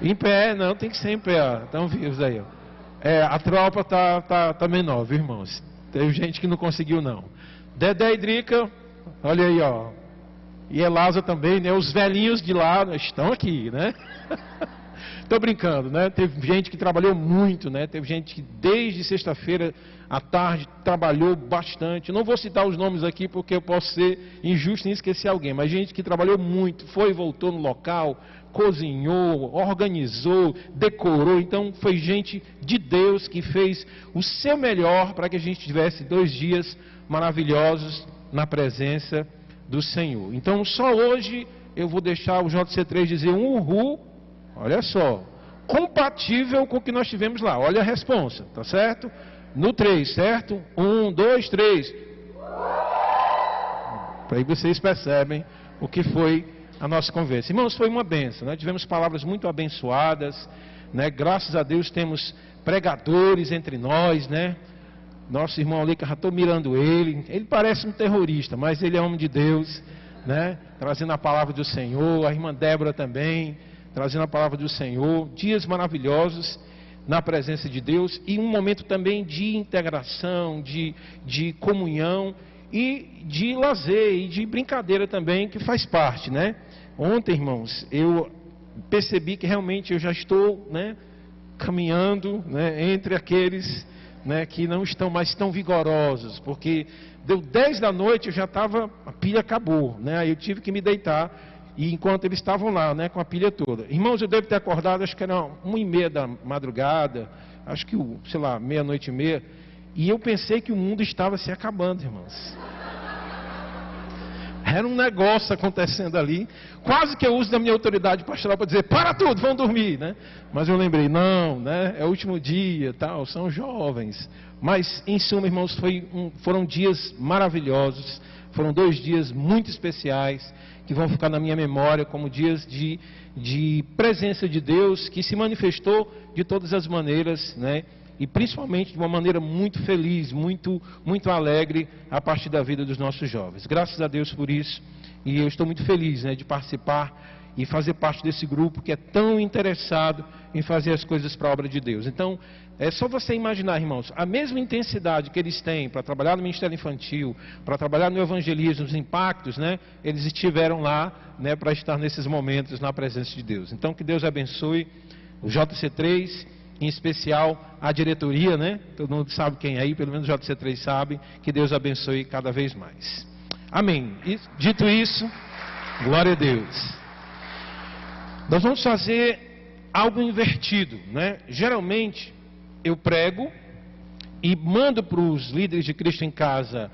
Em pé, não, tem que ser em pé, ó. Estão vivos aí, ó. A tropa tá menor, viu, irmãos? Teve gente que não conseguiu, não. Dedé e Drica, olha aí, ó. E Elasa também, né? Os velhinhos de lá estão aqui, né? Tô brincando, né? Teve gente que trabalhou muito, né? Teve gente que desde sexta-feira à tarde trabalhou bastante. Não vou citar os nomes aqui porque eu posso ser injusto em esquecer alguém, mas gente que trabalhou muito, foi e voltou no local, cozinhou, organizou, decorou. Então foi gente de Deus que fez o seu melhor para que a gente tivesse 2 dias maravilhosos na presença do Senhor. Então só hoje eu vou deixar o JC3 dizer um uhul. Olha só, compatível com o que nós tivemos lá. Olha a responsa, tá certo? No 3, certo? 1, 2, 3. Aí vocês percebem o que foi a nossa conversa. Irmãos, foi uma bênção, né? Tivemos palavras muito abençoadas, né? Graças a Deus temos pregadores entre nós, né? Nosso irmão ali, que eu já estou mirando ele parece um terrorista, mas ele é homem de Deus, né? Trazendo a palavra do Senhor, a irmã Débora também, trazendo a palavra do Senhor, dias maravilhosos na presença de Deus e um momento também de integração, de comunhão e de lazer e de brincadeira também, que faz parte, né? Ontem, irmãos, eu percebi que realmente eu já estou, né, caminhando, né, entre aqueles, né, que não estão mais tão vigorosos, porque deu 10 da noite, eu já estava, a pilha acabou, né? Aí eu tive que me deitar. E enquanto eles estavam lá, né, com a pilha toda. Irmãos, eu devo ter acordado, acho que era 1h30 da madrugada, acho que, sei lá, 00:30. E eu pensei que o mundo estava se acabando, irmãos. Era um negócio acontecendo ali. Quase que eu uso da minha autoridade pastoral para dizer, para tudo, vão dormir, né? Mas eu lembrei, não, né, é o último dia, tal, são jovens. Mas, em suma, irmãos, foram dias maravilhosos. Foram 2 dias muito especiais, que vão ficar na minha memória como dias de presença de Deus, que se manifestou de todas as maneiras, né? E principalmente de uma maneira muito feliz, muito alegre, a partir da vida dos nossos jovens. Graças a Deus por isso, e eu estou muito feliz, né, de participar e fazer parte desse grupo que é tão interessado em fazer as coisas para a obra de Deus. Então, é só você imaginar, irmãos, a mesma intensidade que eles têm para trabalhar no ministério infantil, para trabalhar no evangelismo, os impactos, né? Eles estiveram lá, né, para estar nesses momentos na presença de Deus. Então, que Deus abençoe o JC3, em especial a diretoria, né? Todo mundo sabe quem é aí, pelo menos o JC3 sabe. Que Deus abençoe cada vez mais. Amém. E, dito isso, glória a Deus. Nós vamos fazer algo invertido, né? Geralmente eu prego e mando para os líderes de Cristo em Casa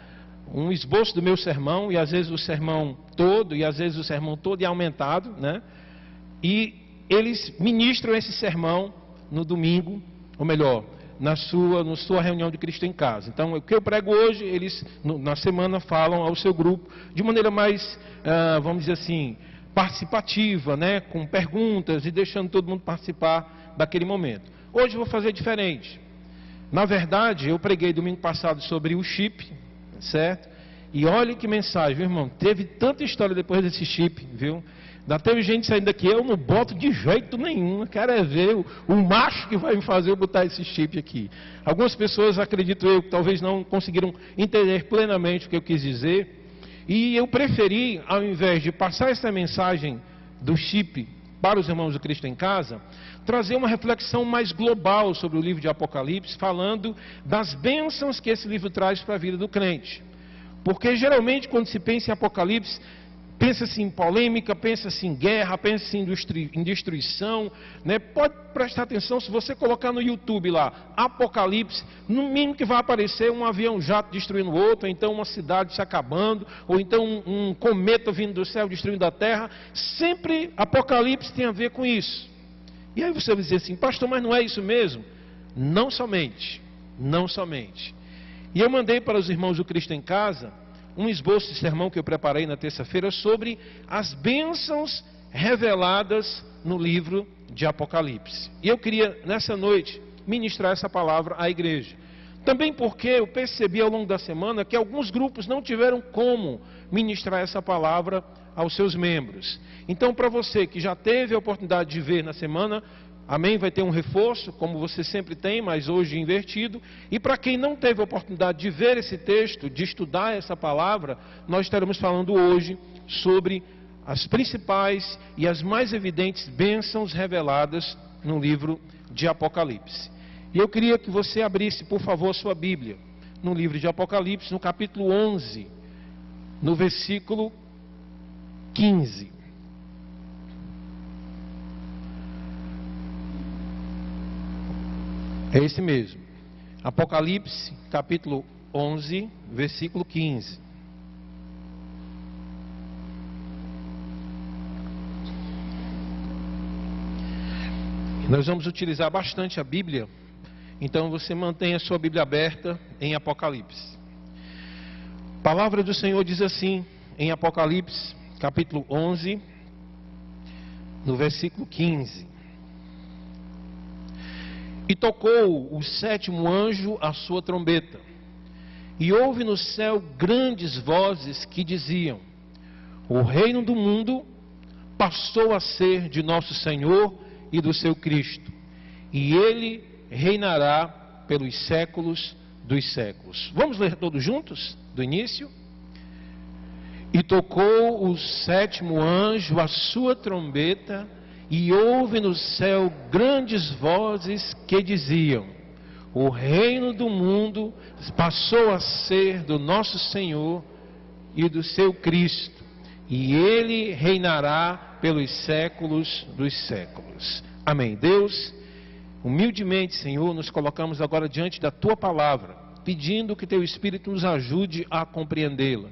um esboço do meu sermão, e às vezes o sermão todo, e às vezes o sermão todo é aumentado, né? E eles ministram esse sermão no domingo, ou melhor, na sua reunião de Cristo em Casa. Então, o que eu prego hoje, eles na semana falam ao seu grupo de maneira mais, vamos dizer assim, participativa, né? Com perguntas e deixando todo mundo participar daquele momento. Hoje eu vou fazer diferente. Na verdade, eu preguei domingo passado sobre o chip, certo? E olha que mensagem, viu, irmão? Teve tanta história depois desse chip, viu? Ainda teve gente saindo daqui, eu não boto de jeito nenhum. Eu quero é ver o macho que vai me fazer eu botar esse chip aqui. Algumas pessoas, acredito eu, que talvez não conseguiram entender plenamente o que eu quis dizer. E eu preferi, ao invés de passar essa mensagem do chip para os irmãos do Cristo em Casa, trazer uma reflexão mais global sobre o livro de Apocalipse, falando das bênçãos que esse livro traz para a vida do crente. Porque geralmente quando se pensa em Apocalipse, pensa-se em polêmica, pensa-se em guerra, pensa-se em destruição, né? Pode prestar atenção, se você colocar no YouTube lá, Apocalipse, no mínimo que vai aparecer um avião jato destruindo o outro, ou então uma cidade se acabando, ou então um cometa vindo do céu destruindo a terra. Sempre Apocalipse tem a ver com isso. E aí você vai dizer assim, pastor, mas não é isso mesmo? Não somente, não somente. E eu mandei para os irmãos do Cristo em Casa um esboço de sermão que eu preparei na terça-feira sobre as bênçãos reveladas no livro de Apocalipse. E eu queria, nessa noite, ministrar essa palavra à igreja. Também porque eu percebi ao longo da semana que alguns grupos não tiveram como ministrar essa palavra aos seus membros. Então, para você que já teve a oportunidade de ver na semana, amém, vai ter um reforço, como você sempre tem, mas hoje invertido. E para quem não teve a oportunidade de ver esse texto, de estudar essa palavra, nós estaremos falando hoje sobre as principais e as mais evidentes bênçãos reveladas no livro de Apocalipse. E eu queria que você abrisse, por favor, a sua Bíblia, no livro de Apocalipse, no capítulo 11, no versículo 15. É esse mesmo. Apocalipse, capítulo 11, versículo 15. Nós vamos utilizar bastante a Bíblia, então você mantenha a sua Bíblia aberta em Apocalipse. A palavra do Senhor diz assim, em Apocalipse, capítulo 11, no versículo 15. E tocou o sétimo anjo a sua trombeta, e houve no céu grandes vozes que diziam: o reino do mundo passou a ser de nosso Senhor e do seu Cristo, e ele reinará pelos séculos dos séculos. Vamos ler todos juntos, do início? E tocou o sétimo anjo a sua trombeta, e houve no céu grandes vozes que diziam: o reino do mundo passou a ser do nosso Senhor e do seu Cristo, e ele reinará pelos séculos dos séculos. Amém. Deus, humildemente, Senhor, nos colocamos agora diante da Tua palavra, pedindo que Teu Espírito nos ajude a compreendê-la.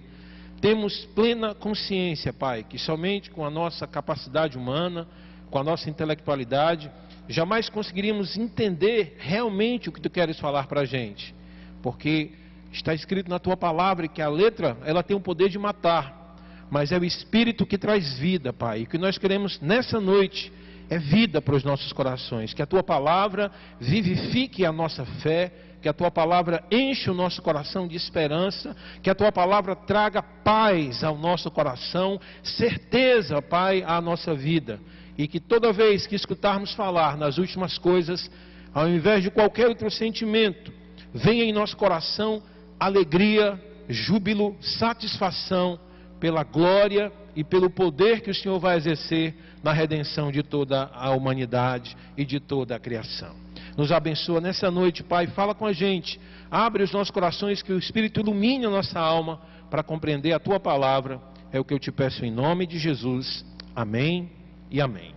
Temos plena consciência, Pai, que somente com a nossa capacidade humana, com a nossa intelectualidade, jamais conseguiríamos entender realmente o que Tu queres falar para a gente. Porque está escrito na Tua palavra que a letra, ela tem o poder de matar, mas é o Espírito que traz vida, Pai. E o que nós queremos nessa noite é vida para os nossos corações. Que a Tua palavra vivifique a nossa fé, que a Tua palavra enche o nosso coração de esperança, que a Tua palavra traga paz ao nosso coração, certeza, Pai, à nossa vida. E que toda vez que escutarmos falar nas últimas coisas, ao invés de qualquer outro sentimento, venha em nosso coração alegria, júbilo, satisfação, pela glória e pelo poder que o Senhor vai exercer na redenção de toda a humanidade e de toda a criação. Nos abençoa nessa noite, Pai, fala com a gente, abre os nossos corações, que o Espírito ilumine a nossa alma para compreender a Tua palavra, é o que eu te peço em nome de Jesus, amém e amém.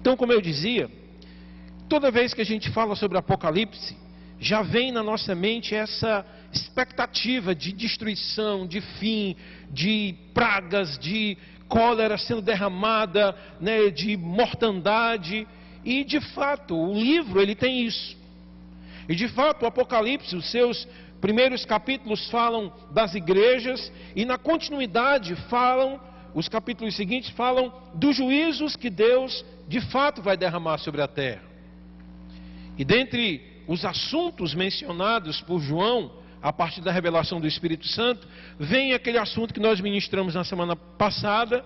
Então, como eu dizia, toda vez que a gente fala sobre Apocalipse, já vem na nossa mente essa expectativa de destruição, de fim, de pragas, de cólera sendo derramada, né, de mortandade. E de fato, o livro ele tem isso. E de fato, o Apocalipse, os seus primeiros capítulos falam das igrejas, e na continuidade falam, os capítulos seguintes falam dos juízos que Deus de fato vai derramar sobre a terra. E dentre os assuntos mencionados por João, a partir da revelação do Espírito Santo, vem aquele assunto que nós ministramos na semana passada,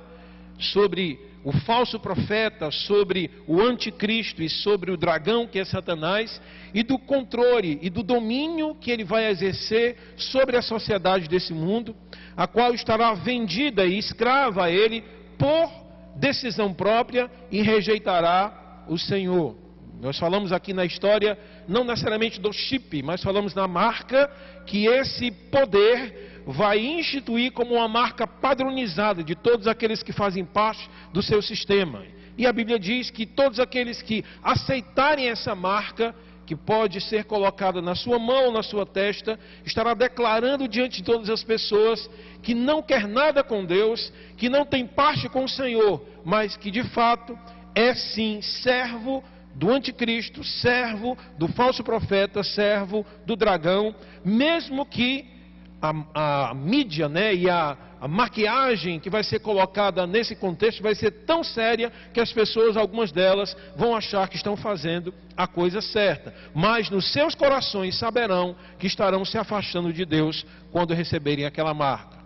sobre o falso profeta, sobre o anticristo e sobre o dragão que é Satanás, e do controle e do domínio que ele vai exercer sobre a sociedade desse mundo, a qual estará vendida e escrava a ele por decisão própria e rejeitará o Senhor. Nós falamos aqui na história, não necessariamente do chip, mas falamos na marca que esse poder vai instituir como uma marca padronizada de todos aqueles que fazem parte do seu sistema. E a Bíblia diz que todos aqueles que aceitarem essa marca, que pode ser colocada na sua mão ou na sua testa, estará declarando diante de todas as pessoas que não quer nada com Deus, que não tem parte com o Senhor, mas que de fato é sim servo do anticristo, servo do falso profeta, servo do dragão, mesmo que a mídia, né, e a maquiagem que vai ser colocada nesse contexto vai ser tão séria que as pessoas, algumas delas, vão achar que estão fazendo a coisa certa, mas nos seus corações saberão que estarão se afastando de Deus quando receberem aquela marca.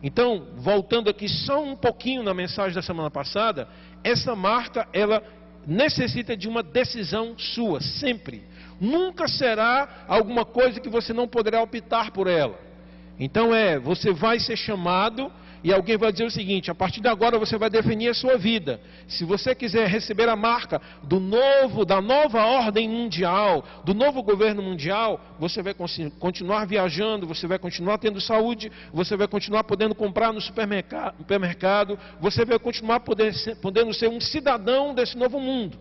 Então, voltando aqui só um pouquinho na mensagem da semana passada, essa marca, ela necessita de uma decisão sua, sempre. Nunca será alguma coisa que você não poderá optar por ela. Então você vai ser chamado e alguém vai dizer o seguinte: a partir de agora você vai definir a sua vida. Se você quiser receber a marca da nova ordem mundial, do novo governo mundial, você vai continuar viajando, você vai continuar tendo saúde, você vai continuar podendo comprar no supermercado, você vai continuar podendo ser um cidadão desse novo mundo.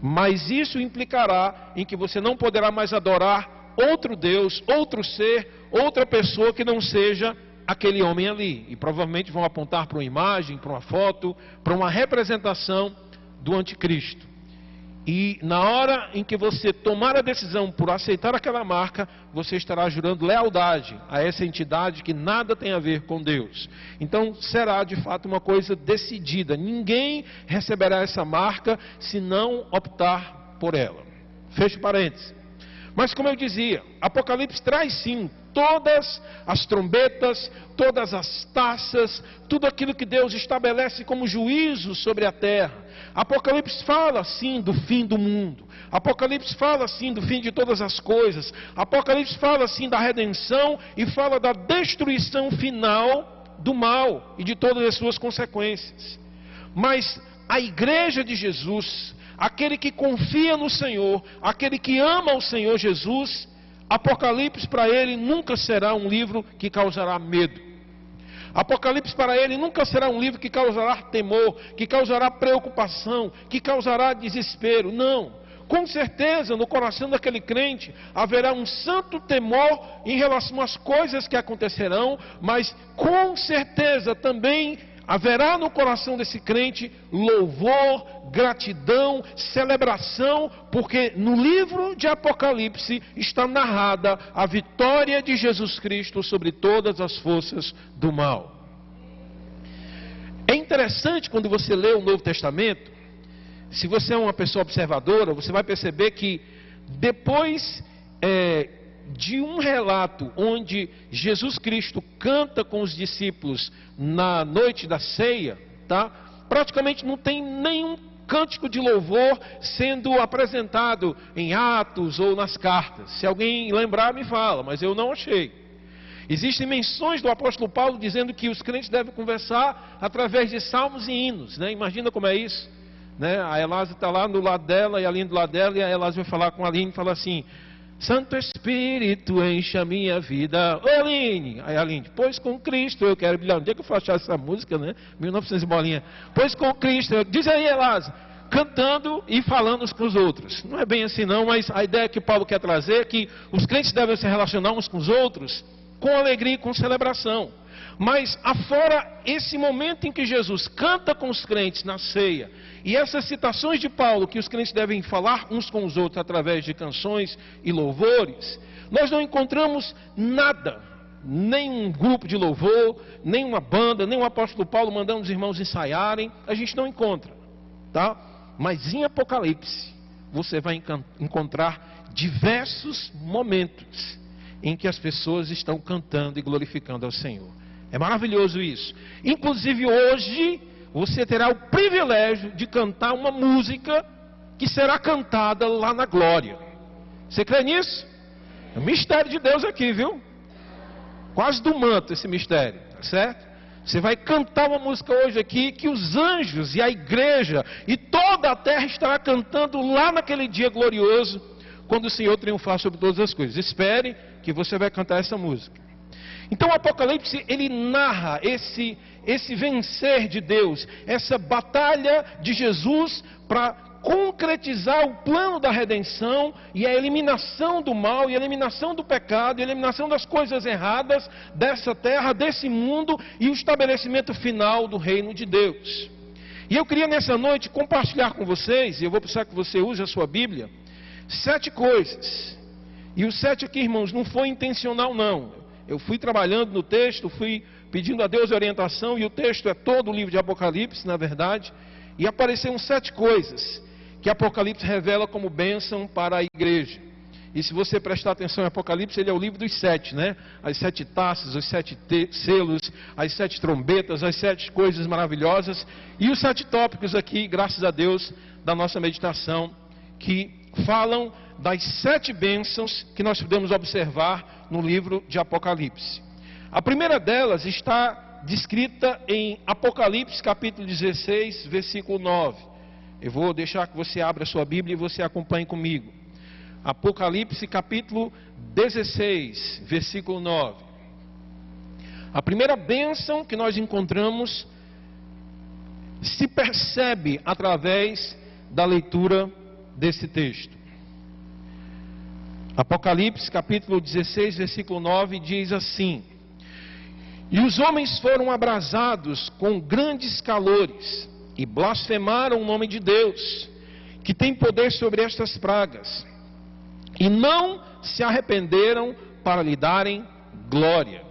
Mas isso implicará em que você não poderá mais adorar outro Deus, outro ser, outra pessoa que não seja aquele homem ali. E provavelmente vão apontar para uma imagem, para uma foto, para uma representação do anticristo. E na hora em que você tomar a decisão por aceitar aquela marca, você estará jurando lealdade a essa entidade que nada tem a ver com Deus. Então será de fato uma coisa decidida. Ninguém receberá essa marca se não optar por ela. Feche parênteses. Mas como eu dizia, Apocalipse traz sim todas as trombetas, todas as taças, tudo aquilo que Deus estabelece como juízo sobre a terra. Apocalipse fala sim do fim do mundo. Apocalipse fala sim do fim de todas as coisas. Apocalipse fala sim da redenção e fala da destruição final do mal e de todas as suas consequências. Mas a igreja de Jesus, aquele que confia no Senhor, aquele que ama o Senhor Jesus, Apocalipse para ele nunca será um livro que causará medo. Apocalipse para ele nunca será um livro que causará temor, que causará preocupação, que causará desespero. Não. Com certeza no coração daquele crente haverá um santo temor em relação às coisas que acontecerão, mas com certeza também haverá no coração desse crente louvor, gratidão, celebração, porque no livro de Apocalipse está narrada a vitória de Jesus Cristo sobre todas as forças do mal. É interessante quando você lê o Novo Testamento, se você é uma pessoa observadora, você vai perceber que depois de um relato onde Jesus Cristo canta com os discípulos na noite da ceia, tá? Praticamente não tem nenhum cântico de louvor sendo apresentado em Atos ou nas cartas. Se alguém lembrar, me fala, mas eu não achei. Existem menções do apóstolo Paulo dizendo que os crentes devem conversar através de salmos e hinos, né? Imagina como é isso, né? A Elase está lá do lado dela e a Aline do lado dela, e a Elase vai falar com a Aline e fala assim: Santo Espírito, enche a minha vida. Ô Aline, aí a Aline, pois com Cristo eu quero brilhar. Onde é que eu vou achar essa música, né? 1900 bolinha. Pois com Cristo, diz aí, Elase, cantando e falando uns com os outros. Não é bem assim não, mas a ideia que Paulo quer trazer é que os crentes devem se relacionar uns com os outros com alegria e com celebração. Mas afora esse momento em que Jesus canta com os crentes na ceia, e essas citações de Paulo que os crentes devem falar uns com os outros através de canções e louvores, nós não encontramos nada, nem um grupo de louvor, nem uma banda, nem o apóstolo Paulo mandando os irmãos ensaiarem, a gente não encontra, tá? Mas em Apocalipse você vai encontrar diversos momentos em que as pessoas estão cantando e glorificando ao Senhor. É maravilhoso isso. Inclusive hoje você terá o privilégio de cantar uma música que será cantada lá na glória. Você crê nisso? É um mistério de Deus aqui, viu? Quase do manto esse mistério, tá certo? Você vai cantar uma música hoje aqui que os anjos e a igreja e toda a terra estará cantando lá naquele dia glorioso, quando o Senhor triunfar sobre todas as coisas. Espere que você vai cantar essa música. Então o Apocalipse, ele narra esse vencer de Deus, essa batalha de Jesus para concretizar o plano da redenção e a eliminação do mal, e a eliminação do pecado, e a eliminação das coisas erradas dessa terra, desse mundo, e o estabelecimento final do reino de Deus. E eu queria nessa noite compartilhar com vocês, e eu vou precisar que você use a sua Bíblia, 7 coisas. E os 7 aqui, irmãos, não foi intencional não. Eu fui trabalhando no texto, fui pedindo a Deus orientação, e o texto é todo o livro de Apocalipse, na verdade, e apareceram 7 coisas que Apocalipse revela como bênção para a igreja. E se você prestar atenção em Apocalipse, ele é o livro dos 7, né? As 7 taças, os 7 selos, as 7 trombetas, as 7 coisas maravilhosas. E os 7 tópicos aqui, graças a Deus, da nossa meditação, que falam das 7 bênçãos que nós podemos observar no livro de Apocalipse. A primeira delas está descrita em Apocalipse capítulo 16, versículo 9. Eu vou deixar que você abra a sua Bíblia e você acompanhe comigo. Apocalipse capítulo 16, versículo 9. A primeira bênção que nós encontramos se percebe através da leitura desse texto. Apocalipse capítulo 16, versículo 9 diz assim: E os homens foram abrasados com grandes calores e blasfemaram o nome de Deus, que tem poder sobre estas pragas, e não se arrependeram para lhe darem glória.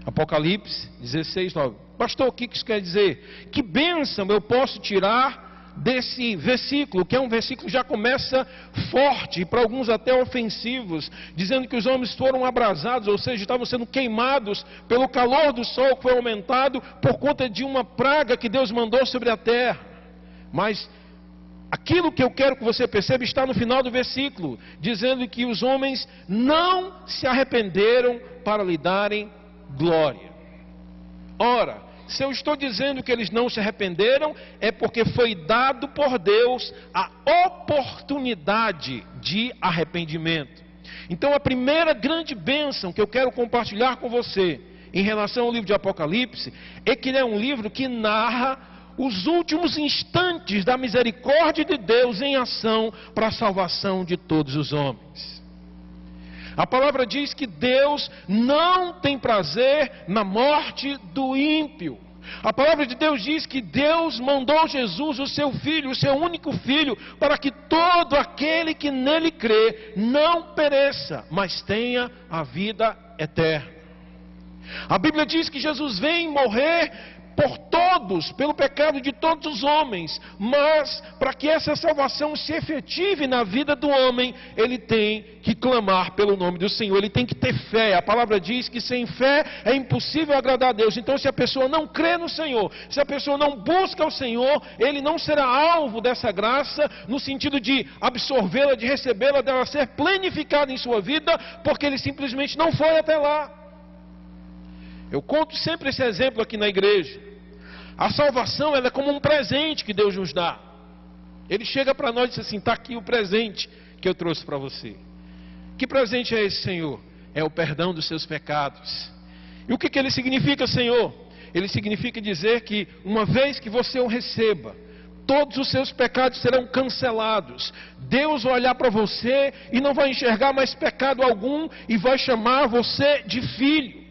Apocalipse 16, 9. Pastor, o que isso quer dizer? Que bênção eu posso tirar desse versículo, que é um versículo que já começa forte, e para alguns até ofensivos, dizendo que os homens foram abrasados, ou seja, estavam sendo queimados pelo calor do sol que foi aumentado por conta de uma praga que Deus mandou sobre a terra. Mas aquilo que eu quero que você perceba está no final do versículo, dizendo que os homens não se arrependeram para lhe darem glória. Ora, se eu estou dizendo que eles não se arrependeram, é porque foi dado por Deus a oportunidade de arrependimento. Então a primeira grande bênção que eu quero compartilhar com você em relação ao livro de Apocalipse é que ele é um livro que narra os últimos instantes da misericórdia de Deus em ação para a salvação de todos os homens. A palavra diz que Deus não tem prazer na morte do ímpio. A palavra de Deus diz que Deus mandou Jesus, o seu filho, o seu único filho, para que todo aquele que nele crê não pereça, mas tenha a vida eterna. A Bíblia diz que Jesus vem morrer por todos, pelo pecado de todos os homens, mas para que essa salvação se efetive na vida do homem, ele tem que clamar pelo nome do Senhor, ele tem que ter fé. A palavra diz que sem fé é impossível agradar a Deus. Então, se a pessoa não crê no Senhor, se a pessoa não busca o Senhor, ele não será alvo dessa graça, no sentido de absorvê-la, de recebê-la, dela ser planificada em sua vida, porque ele simplesmente não foi até lá. Eu conto sempre esse exemplo aqui na igreja. A salvação, ela é como um presente que Deus nos dá. Ele chega para nós e diz assim: está aqui o presente que eu trouxe para você. Que presente é esse, Senhor? É o perdão dos seus pecados. E o que ele significa, Senhor? Ele significa dizer que uma vez que você o receba, todos os seus pecados serão cancelados. Deus vai olhar para você e não vai enxergar mais pecado algum e vai chamar você de filho.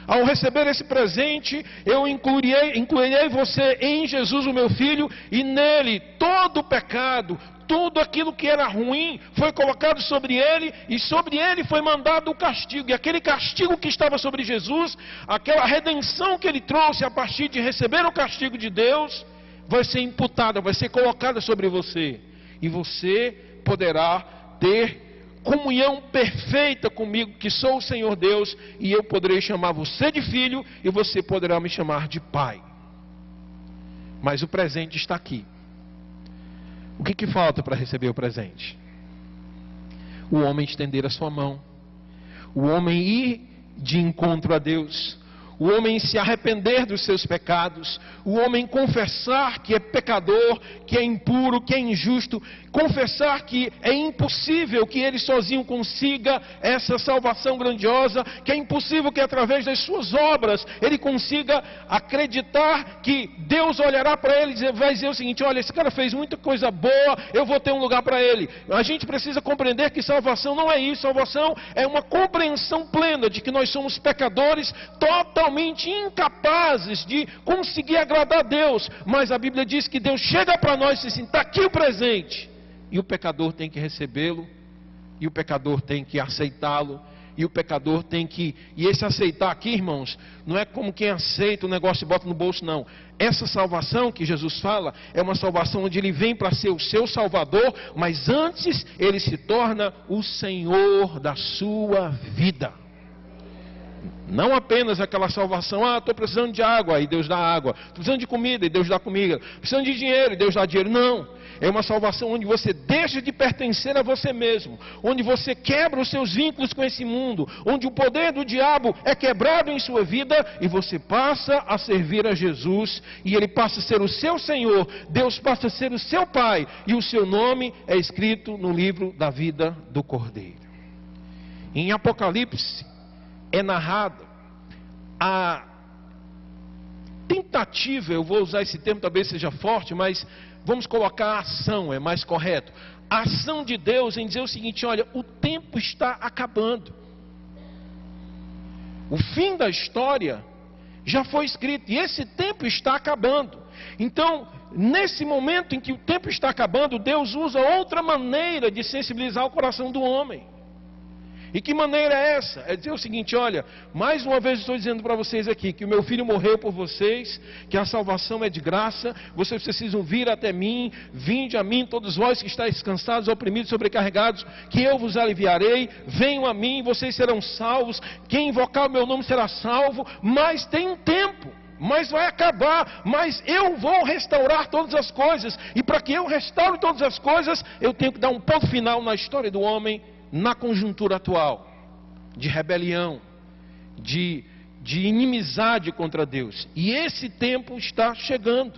Ao receber esse presente, eu incluirei você em Jesus, o meu filho, e nele todo o pecado, tudo aquilo que era ruim foi colocado sobre ele, e sobre ele foi mandado o castigo. E aquele castigo que estava sobre Jesus, aquela redenção que ele trouxe a partir de receber o castigo de Deus, vai ser imputada, vai ser colocada sobre você. E você poderá ter comunhão perfeita comigo, que sou o Senhor Deus, e eu poderei chamar você de filho, e você poderá me chamar de pai. Mas o presente está aqui. O que falta para receber o presente? O homem estender a sua mão, o homem ir de encontro a Deus, o homem se arrepender dos seus pecados, o homem confessar que é pecador, que é impuro, que é injusto, confessar que é impossível que ele sozinho consiga essa salvação grandiosa, que é impossível que através das suas obras ele consiga acreditar que Deus olhará para ele e vai dizer o seguinte: olha, esse cara fez muita coisa boa, eu vou ter um lugar para ele. A gente precisa compreender que salvação não é isso. Salvação é uma compreensão plena de que nós somos pecadores, totalmente incapazes de conseguir agradar a Deus, mas a Bíblia diz que Deus chega para nós e diz assim: está aqui o presente, e o pecador tem que recebê-lo, e o pecador tem que aceitá-lo, e o pecador tem que... E esse aceitar aqui, irmãos, não é como quem aceita o negócio e bota no bolso, não. Essa salvação que Jesus fala é uma salvação onde Ele vem para ser o seu Salvador, mas antes Ele se torna o Senhor da sua vida. Não apenas aquela salvação, estou precisando de água, e Deus dá água. Estou precisando de comida, e Deus dá comida. Precisando de dinheiro, e Deus dá dinheiro. Não. É uma salvação onde você deixa de pertencer a você mesmo. Onde você quebra os seus vínculos com esse mundo. Onde o poder do diabo é quebrado em sua vida, e você passa a servir a Jesus. E Ele passa a ser o seu Senhor. Deus passa a ser o seu Pai. E o seu nome é escrito no livro da vida do Cordeiro. Em Apocalipse é narrado a tentativa, eu vou usar esse termo, talvez seja forte, mas vamos colocar a ação, é mais correto. A ação de Deus em dizer o seguinte: olha, o tempo está acabando. O fim da história já foi escrito, e esse tempo está acabando. Então, nesse momento em que o tempo está acabando, Deus usa outra maneira de sensibilizar o coração do homem. E que maneira é essa? É dizer o seguinte: olha, mais uma vez estou dizendo para vocês aqui, que o meu filho morreu por vocês, que a salvação é de graça, vocês precisam vir até mim, vinde a mim, todos vós que estáis cansados, oprimidos, sobrecarregados, que eu vos aliviarei, venham a mim, vocês serão salvos, quem invocar o meu nome será salvo, mas tem um tempo. Mas vai acabar, mas eu vou restaurar todas as coisas, e para que eu restaure todas as coisas, eu tenho que dar um ponto final na história do homem, na conjuntura atual, de rebelião, de inimizade contra Deus. E esse tempo está chegando.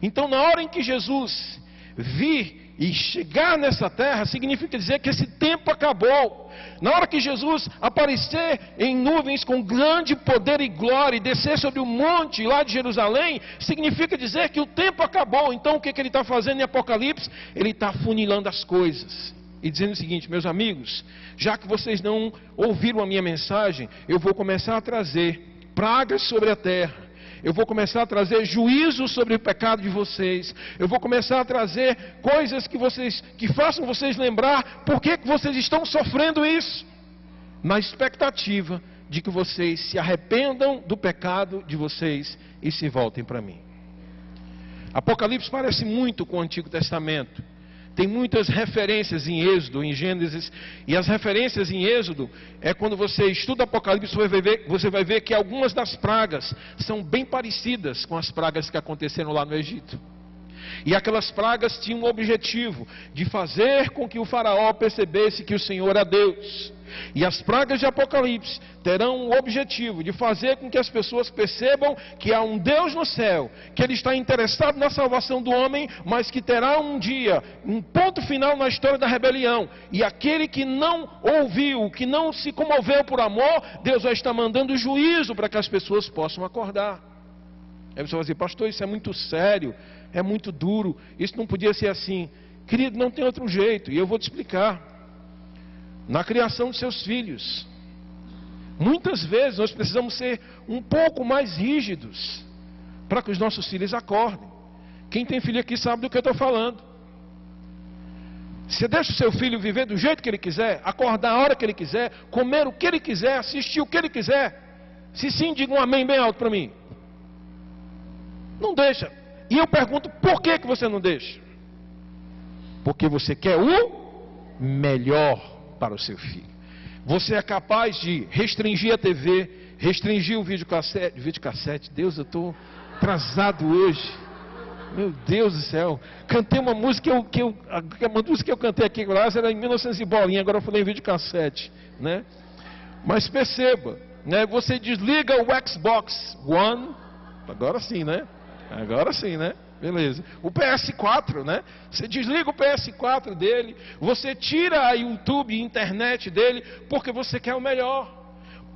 Então, na hora em que Jesus vir e chegar nessa terra, significa dizer que esse tempo acabou. Na hora que Jesus aparecer em nuvens com grande poder e glória e descer sobre o monte lá de Jerusalém, significa dizer que o tempo acabou. Então, o que ele está fazendo em Apocalipse? Ele está afunilando as coisas e dizendo o seguinte: meus amigos, já que vocês não ouviram a minha mensagem, eu vou começar a trazer pragas sobre a terra, eu vou começar a trazer juízo sobre o pecado de vocês, eu vou começar a trazer coisas que façam vocês lembrar por que vocês estão sofrendo isso, na expectativa de que vocês se arrependam do pecado de vocês e se voltem para mim. Apocalipse parece muito com o Antigo Testamento. Tem muitas referências em Êxodo, em Gênesis, e as referências em Êxodo é quando você estuda Apocalipse, você vai ver que algumas das pragas são bem parecidas com as pragas que aconteceram lá no Egito. E aquelas pragas tinham o objetivo de fazer com que o faraó percebesse que o Senhor é Deus. E as pragas de Apocalipse terão o objetivo de fazer com que as pessoas percebam que há um Deus no céu, que Ele está interessado na salvação do homem, mas que terá um dia, um ponto final na história da rebelião. E aquele que não ouviu, que não se comoveu por amor, Deus vai estar mandando juízo para que as pessoas possam acordar. Aí você vai dizer: pastor, isso é muito sério, é muito duro, isso não podia ser assim. Querido, não tem outro jeito, e eu vou te explicar. Na criação de seus filhos, muitas vezes nós precisamos ser um pouco mais rígidos para que os nossos filhos acordem. Quem tem filho aqui sabe do que eu estou falando. Você deixa o seu filho viver do jeito que ele quiser, acordar a hora que ele quiser, comer o que ele quiser, assistir o que ele quiser. Se sim, diga um amém bem alto para mim. Não deixa. E eu pergunto: por que você não deixa? Porque você quer o melhor para o seu filho. Você é capaz de restringir a TV, restringir o videocassete. Deus, eu estou atrasado hoje. Meu Deus do céu. Cantei uma música uma música que eu cantei aqui lá era em 1900 e bolinha, agora eu falei em videocassete, né? Mas perceba, né? Você desliga o Xbox One, agora sim, né? Agora sim, né? Beleza. O PS4, né? Você desliga o PS4 dele, você tira a YouTube e a internet dele, porque você quer o melhor.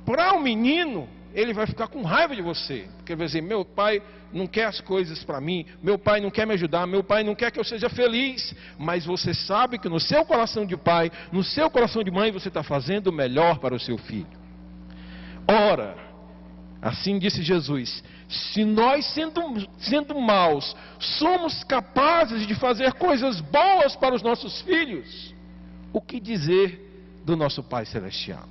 Para o menino, ele vai ficar com raiva de você, porque ele vai dizer: meu pai não quer as coisas para mim, meu pai não quer me ajudar, meu pai não quer que eu seja feliz. Mas você sabe que no seu coração de pai, no seu coração de mãe, você está fazendo o melhor para o seu filho. Ora, assim disse Jesus: se nós, sendo maus, somos capazes de fazer coisas boas para os nossos filhos, o que dizer do nosso Pai Celestial?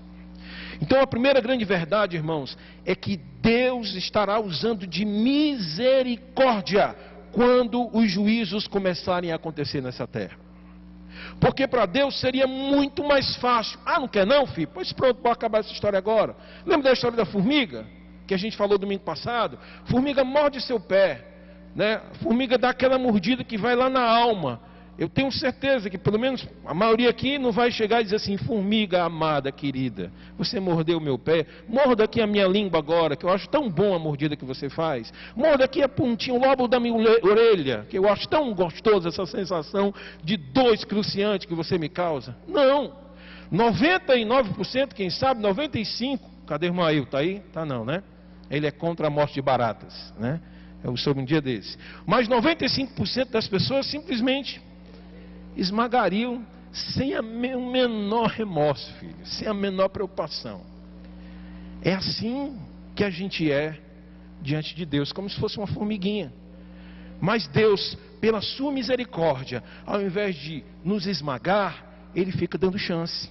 Então a primeira grande verdade, irmãos, é que Deus estará usando de misericórdia quando os juízos começarem a acontecer nessa terra. Porque para Deus seria muito mais fácil. Ah, não quer não, filho? Pois pronto, pode acabar essa história agora. Lembra da história da formiga? Que a gente falou domingo passado? Formiga morde seu pé, né? Formiga dá aquela mordida que vai lá na alma. Eu tenho certeza que pelo menos a maioria aqui não vai chegar e dizer assim: formiga amada, querida, você mordeu o meu pé, morda aqui a minha língua agora, que eu acho tão bom a mordida que você faz. Morda aqui a pontinha, o lobo da minha orelha, que eu acho tão gostoso essa sensação de dor excruciante que você me causa. Não. 99%, quem sabe 95%, cadê o irmão Ail? Tá aí? Tá não, né? Ele é contra a morte de baratas, né? Eu soube um dia desse. Mas 95% das pessoas simplesmente esmagariam sem o menor remorso, filho, sem a menor preocupação. É assim que a gente é diante de Deus, como se fosse uma formiguinha. Mas Deus, pela sua misericórdia, ao invés de nos esmagar, Ele fica dando chance.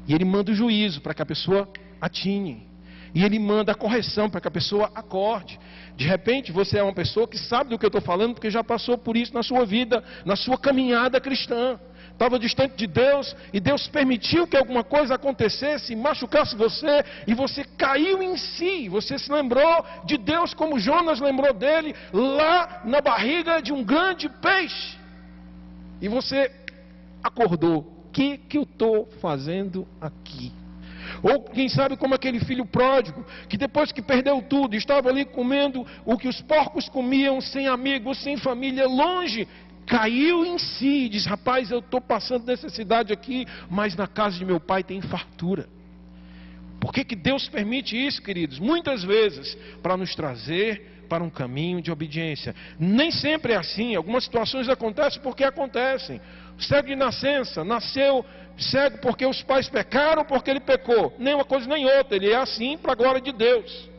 E Ele manda o juízo para que a pessoa atine. E Ele manda a correção para que a pessoa acorde. De repente você é uma pessoa que sabe do que eu estou falando, porque já passou por isso na sua vida, na sua caminhada cristã. Estava distante de Deus, e Deus permitiu que alguma coisa acontecesse, machucasse você, e você caiu em si. Você se lembrou de Deus como Jonas lembrou dele, lá na barriga de um grande peixe. E você acordou: o que eu estou fazendo aqui? Ou quem sabe como aquele filho pródigo, que depois que perdeu tudo, estava ali comendo o que os porcos comiam, sem amigos, sem família, longe, caiu em si e diz: rapaz, eu estou passando necessidade aqui, mas na casa de meu pai tem fartura. Por que Deus permite isso, queridos? Muitas vezes para nos trazer para um caminho de obediência. Nem sempre é assim, algumas situações acontecem porque acontecem. O cego de nascença nasceu cego porque os pais pecaram, porque ele pecou. Nem uma coisa nem outra, ele é assim para a glória de Deus.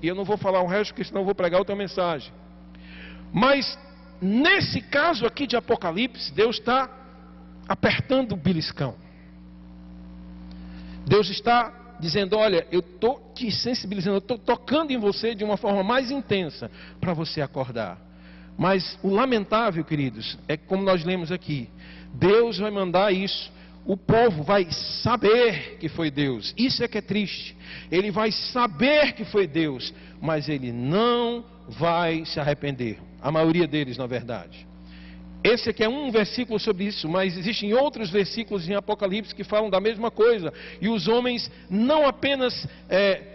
E eu não vou falar o resto, porque senão eu vou pregar outra mensagem. Mas nesse caso aqui de Apocalipse, Deus está apertando o beliscão. Deus está dizendo: olha, eu estou te sensibilizando, eu estou tocando em você de uma forma mais intensa para você acordar. Mas o lamentável, queridos, é que, como nós lemos aqui, Deus vai mandar isso, o povo vai saber que foi Deus. Isso é que é triste. Ele vai saber que foi Deus, mas ele não vai se arrepender. A maioria deles, na verdade. Esse aqui é um versículo sobre isso, mas existem outros versículos em Apocalipse que falam da mesma coisa. E os homens não apenas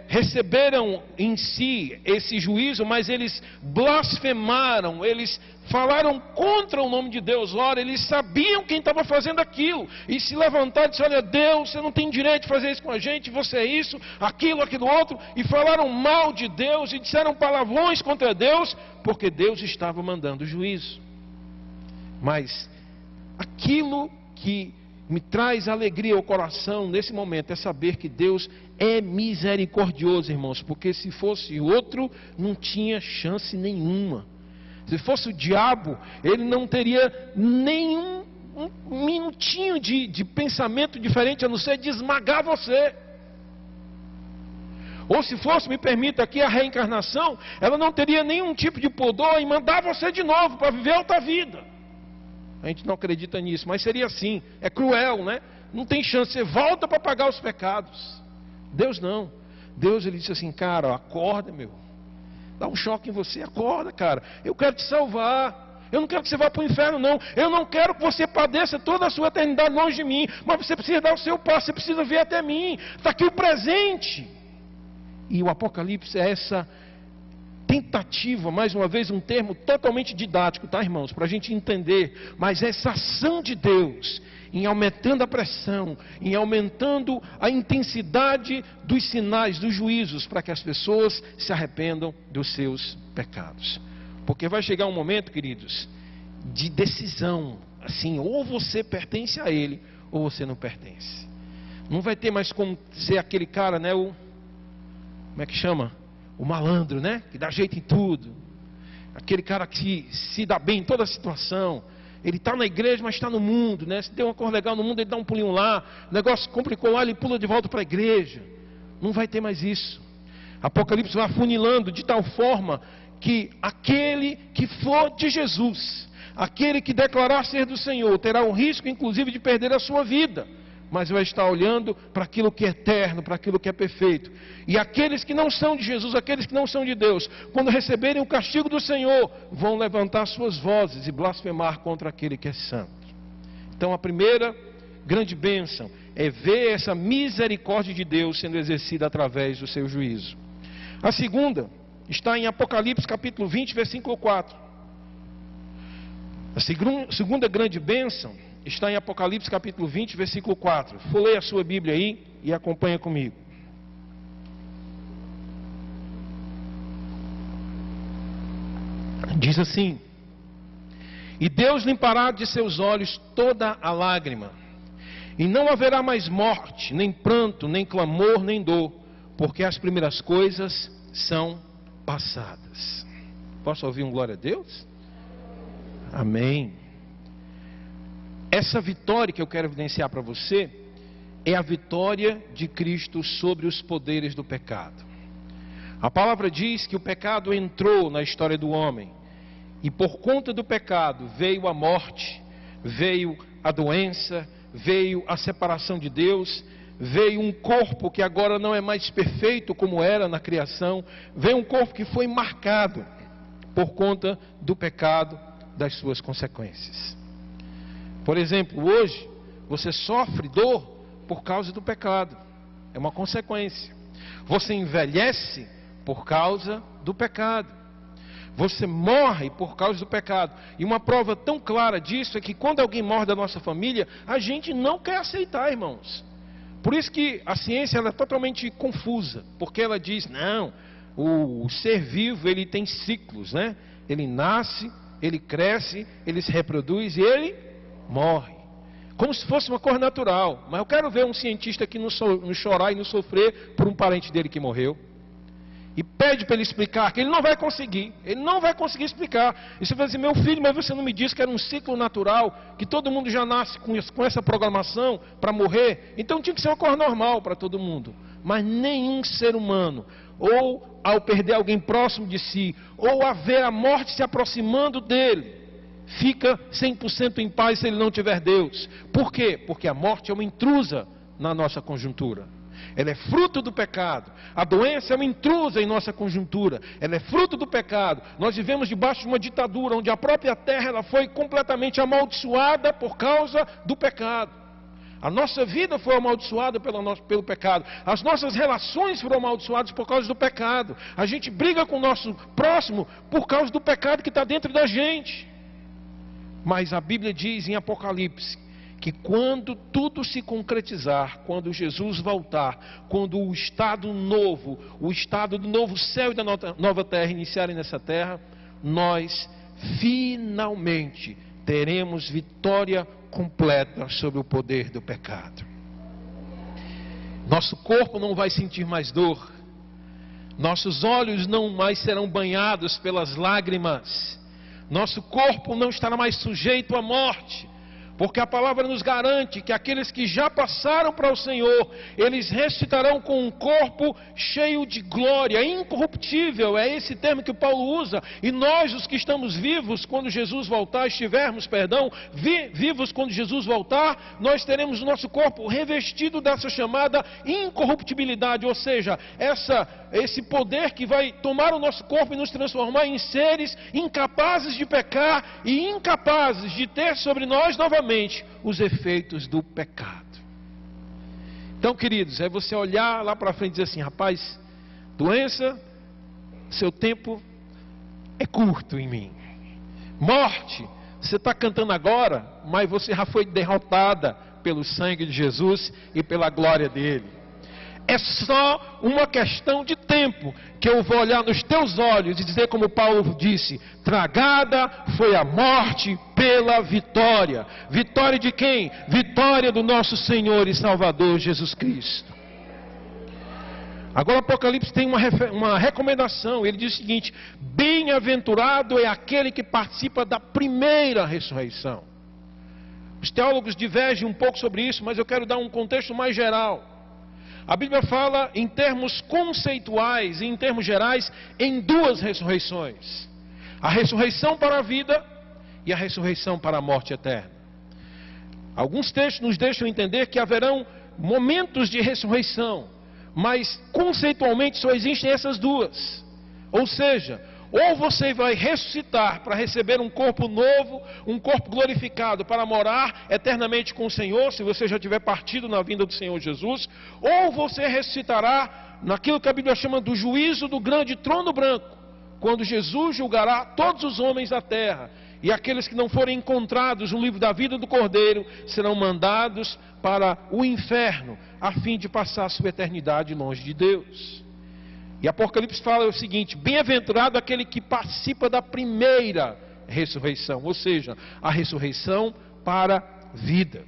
receberam em si esse juízo, mas eles blasfemaram, eles falaram contra o nome de Deus. Ora, eles sabiam quem estava fazendo aquilo, e se levantaram e disseram: olha, Deus, você não tem direito de fazer isso com a gente, você é isso, aquilo outro, e falaram mal de Deus, e disseram palavrões contra Deus, porque Deus estava mandando juízo. Mas aquilo que me traz alegria ao coração nesse momento é saber que Deus é misericordioso, irmãos, porque se fosse outro, não tinha chance nenhuma. Se fosse o diabo, ele não teria nenhum minutinho de pensamento diferente, a não ser de esmagar você. Ou se fosse, me permita aqui, a reencarnação, ela não teria nenhum tipo de pudor em mandar você de novo para viver outra vida. A gente não acredita nisso, mas seria assim. É cruel, né? Não tem chance, você volta para pagar os pecados. Deus não. Deus, ele disse assim: cara, acorda, meu. Dá um choque em você, acorda, cara. Eu quero te salvar. Eu não quero que você vá para o inferno, não. Eu não quero que você padeça toda a sua eternidade longe de mim. Mas você precisa dar o seu passo, você precisa vir até mim. Está aqui o presente. E o Apocalipse é essa tentativa, mais uma vez um termo totalmente didático, tá, irmãos? Para a gente entender, mas essa ação de Deus em aumentando a pressão, em aumentando a intensidade dos sinais, dos juízos, para que as pessoas se arrependam dos seus pecados. Porque vai chegar um momento, queridos, de decisão, assim, ou você pertence a Ele, ou você não pertence. Não vai ter mais como ser aquele cara, né, como é que chama? O malandro, né? Que dá jeito em tudo. Aquele cara que se dá bem em toda a situação. ele está na igreja, mas está no mundo, né? Se deu uma coisa legal no mundo, ele dá um pulinho lá, o negócio complicou lá, ele pula de volta para a igreja. Não vai ter mais isso. Apocalipse vai afunilando de tal forma que aquele que for de Jesus, aquele que declarar ser do Senhor, terá um risco inclusive de perder a sua vida, mas vai estar olhando para aquilo que é eterno, para aquilo que é perfeito. E aqueles que não são de Jesus, aqueles que não são de Deus, quando receberem o castigo do Senhor, vão levantar suas vozes e blasfemar contra aquele que é santo. Então a primeira grande bênção é ver essa misericórdia de Deus sendo exercida através do seu juízo. A segunda está em Apocalipse capítulo 20, versículo 4. A segunda grande bênção está em Apocalipse capítulo 20, versículo 4. Folheie a sua Bíblia aí e acompanha comigo. Diz assim: e Deus limpará de seus olhos toda a lágrima, e não haverá mais morte, nem pranto, nem clamor, nem dor, porque as primeiras coisas são passadas. Posso ouvir um glória a Deus? Amém. Essa vitória que eu quero evidenciar para você é a vitória de Cristo sobre os poderes do pecado. A palavra diz que o pecado entrou na história do homem, e por conta do pecado veio a morte, veio a doença, veio a separação de Deus, veio um corpo que agora não é mais perfeito como era na criação, veio um corpo que foi marcado por conta do pecado, das suas consequências. Por exemplo, hoje você sofre dor por causa do pecado, é uma consequência. Você envelhece por causa do pecado. Você morre por causa do pecado. E uma prova tão clara disso é que quando alguém morre da nossa família, a gente não quer aceitar, irmãos. Por isso que a ciência ela é totalmente confusa, porque ela diz, não, o ser vivo ele tem ciclos, né? Ele nasce, ele cresce, ele se reproduz e ele morre. Como se fosse uma coisa natural. Mas eu quero ver um cientista aqui não chorar e não sofrer por um parente dele que morreu. E pede para ele explicar, que ele não vai conseguir. Ele não vai conseguir explicar. E você vai dizer, meu filho, mas você não me disse que era um ciclo natural, que todo mundo já nasce com essa programação para morrer. Então tinha que ser uma coisa normal para todo mundo. Mas nenhum ser humano, ou ao perder alguém próximo de si, ou a ver a morte se aproximando dele, fica 100% em paz se ele não tiver Deus. Por quê? Porque a morte é uma intrusa na nossa conjuntura. Ela é fruto do pecado. A doença é uma intrusa em nossa conjuntura. Ela é fruto do pecado. Nós vivemos debaixo de uma ditadura onde a própria terra ela foi completamente amaldiçoada por causa do pecado. A nossa vida foi amaldiçoada pelo pecado. As nossas relações foram amaldiçoadas por causa do pecado. A gente briga com o nosso próximo por causa do pecado que está dentro da gente. Mas a Bíblia diz em Apocalipse que quando tudo se concretizar, quando Jesus voltar, quando o estado novo, o estado do novo céu e da nova terra iniciarem nessa terra, nós finalmente teremos vitória completa sobre o poder do pecado. Nosso corpo não vai sentir mais dor, nossos olhos não mais serão banhados pelas lágrimas, nosso corpo não estará mais sujeito à morte, porque a palavra nos garante que aqueles que já passaram para o Senhor, eles ressuscitarão com um corpo cheio de glória, incorruptível, é esse termo que Paulo usa, e nós os que estamos vivos, quando Jesus voltar, vivos quando Jesus voltar, nós teremos o nosso corpo revestido dessa chamada incorruptibilidade, ou seja, esse poder que vai tomar o nosso corpo e nos transformar em seres incapazes de pecar e incapazes de ter sobre nós novamente os efeitos do pecado. Então, queridos, é você olhar lá para frente e dizer assim, rapaz, doença, seu tempo é curto em mim. Morte, você está cantando agora, mas você já foi derrotada pelo sangue de Jesus e pela glória dele. É só uma questão de tempo que eu vou olhar nos teus olhos e dizer como Paulo disse, tragada foi a morte pela vitória. Vitória de quem? Vitória do nosso Senhor e Salvador Jesus Cristo. Agora o Apocalipse tem uma recomendação, ele diz o seguinte, bem-aventurado é aquele que participa da primeira ressurreição. Os teólogos divergem um pouco sobre isso, mas eu quero dar um contexto mais geral. A Bíblia fala em termos conceituais e em termos gerais em duas ressurreições: a ressurreição para a vida e a ressurreição para a morte eterna. Alguns textos nos deixam entender que haverão momentos de ressurreição, mas conceitualmente só existem essas duas. Ou seja, ou você vai ressuscitar para receber um corpo novo, um corpo glorificado para morar eternamente com o Senhor, se você já tiver partido na vinda do Senhor Jesus, ou você ressuscitará naquilo que a Bíblia chama do juízo do grande trono branco, quando Jesus julgará todos os homens da terra, e aqueles que não forem encontrados no livro da vida do Cordeiro serão mandados para o inferno, a fim de passar a sua eternidade longe de Deus. E Apocalipse fala o seguinte: bem-aventurado aquele que participa da primeira ressurreição, ou seja, a ressurreição para a vida.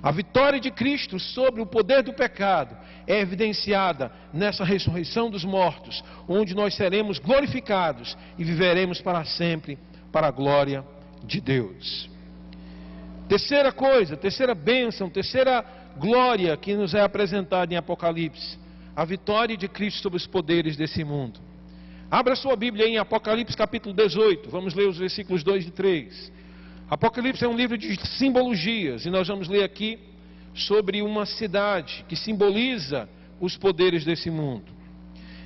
A vitória de Cristo sobre o poder do pecado é evidenciada nessa ressurreição dos mortos, onde nós seremos glorificados e viveremos para sempre para a glória de Deus. Terceira coisa, terceira bênção, terceira glória que nos é apresentada em Apocalipse: a vitória de Cristo sobre os poderes desse mundo. Abra sua Bíblia em Apocalipse capítulo 18, vamos ler os versículos 2 e 3. Apocalipse é um livro de simbologias, e nós vamos ler aqui sobre uma cidade que simboliza os poderes desse mundo.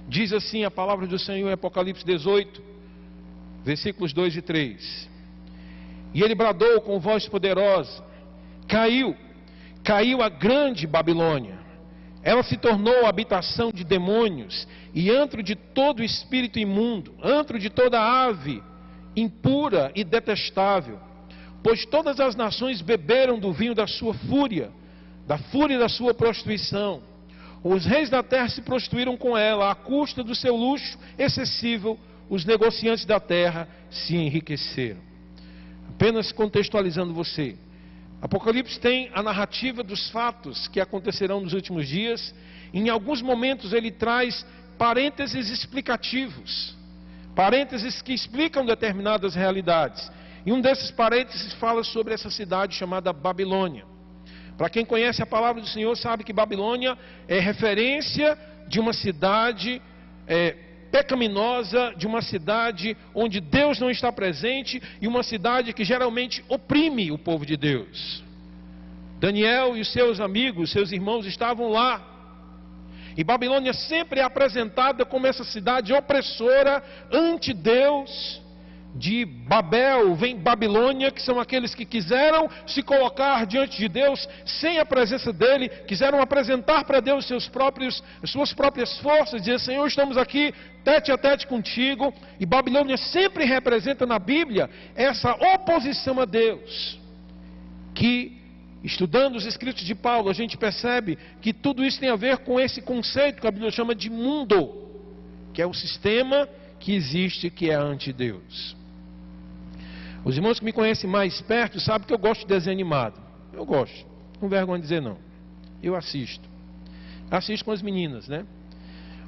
Diz assim a palavra do Senhor em Apocalipse 18, versículos 2 e 3. E ele bradou com voz poderosa: caiu a grande Babilônia. Ela se tornou habitação de demônios e antro de todo espírito imundo, antro de toda ave impura e detestável. Pois todas as nações beberam do vinho da sua fúria, da fúria da sua prostituição. Os reis da terra se prostituíram com ela, à custa do seu luxo excessivo. Os negociantes da terra se enriqueceram. Apenas contextualizando você, Apocalipse tem a narrativa dos fatos que acontecerão nos últimos dias. Em alguns momentos ele traz parênteses explicativos, parênteses que explicam determinadas realidades. E um desses parênteses fala sobre essa cidade chamada Babilônia. Para quem conhece a palavra do Senhor sabe que Babilônia é referência de uma cidade pecaminosa, de uma cidade onde Deus não está presente e uma cidade que geralmente oprime o povo de Deus. Daniel e os seus amigos, seus irmãos estavam lá. E Babilônia sempre é apresentada como essa cidade opressora, anti-Deus. De Babel vem Babilônia, que são aqueles que quiseram se colocar diante de Deus sem a presença dele, quiseram apresentar para Deus as suas próprias forças, dizer: Senhor, estamos aqui tete a tete contigo. E Babilônia sempre representa na Bíblia essa oposição a Deus, que, estudando os escritos de Paulo, a gente percebe que tudo isso tem a ver com esse conceito que a Bíblia chama de mundo, que é o sistema que existe, que é anti-Deus. Os irmãos que me conhecem mais perto sabem que eu gosto de desenho animado. Eu gosto, não vergonha de dizer não. Eu assisto com as meninas, né?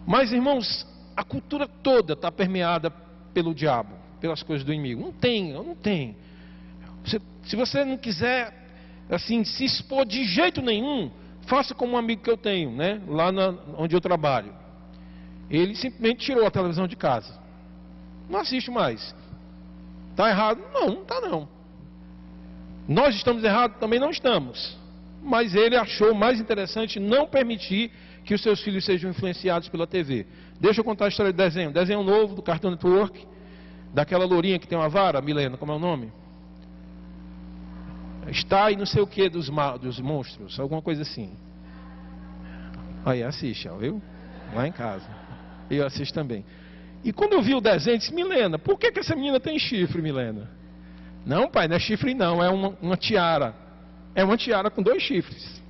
Mas, irmãos, a cultura toda está permeada pelo diabo, pelas coisas do inimigo. Não tem. Se você não quiser assim se expor de jeito nenhum, faça como um amigo que eu tenho, né? Lá onde eu trabalho. Ele simplesmente tirou a televisão de casa. Não assiste mais. Está errado? Não está não. Nós estamos errados? Também não estamos. Mas ele achou mais interessante não permitir que os seus filhos sejam influenciados pela TV. Deixa eu contar a história do desenho. Desenho novo do Cartoon Network. Daquela lourinha que tem uma vara, Milena, como é o nome? Está e não sei o que dos monstros. Alguma coisa assim. Aí assiste, viu? Lá em casa. Eu assisto também. E quando eu vi o desenho, eu disse: Milena, por que essa menina tem chifre, Milena? Não, pai, não é chifre não, é uma tiara. É uma tiara com 2 chifres.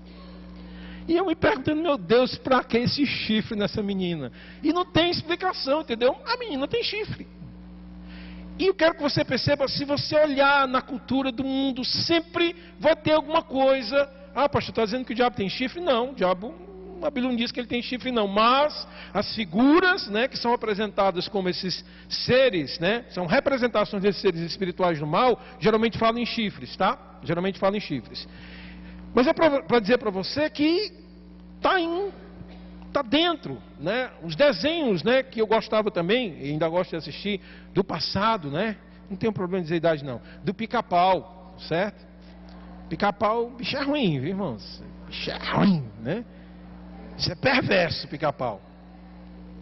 E eu me perguntando: meu Deus, para que esse chifre nessa menina? E não tem explicação, entendeu? A menina tem chifre. E eu quero que você perceba, se você olhar na cultura do mundo, sempre vai ter alguma coisa. Ah, pastor, está dizendo que o diabo tem chifre? Não, o diabo a Bíblia não diz que ele tem chifre não, mas as figuras, né, que são apresentadas como esses seres, né, são representações desses seres espirituais do mal, geralmente falam em chifres, tá? Geralmente falam em chifres. Mas é para dizer para você que está dentro, né? Os desenhos, né, que eu gostava também, e ainda gosto de assistir, do passado, né? Não tenho problema de dizer idade não. Do Pica-Pau, certo? Pica-Pau, bicho é ruim, viu, irmãos? Bicho é ruim, né? Isso é perverso, Pica-Pau.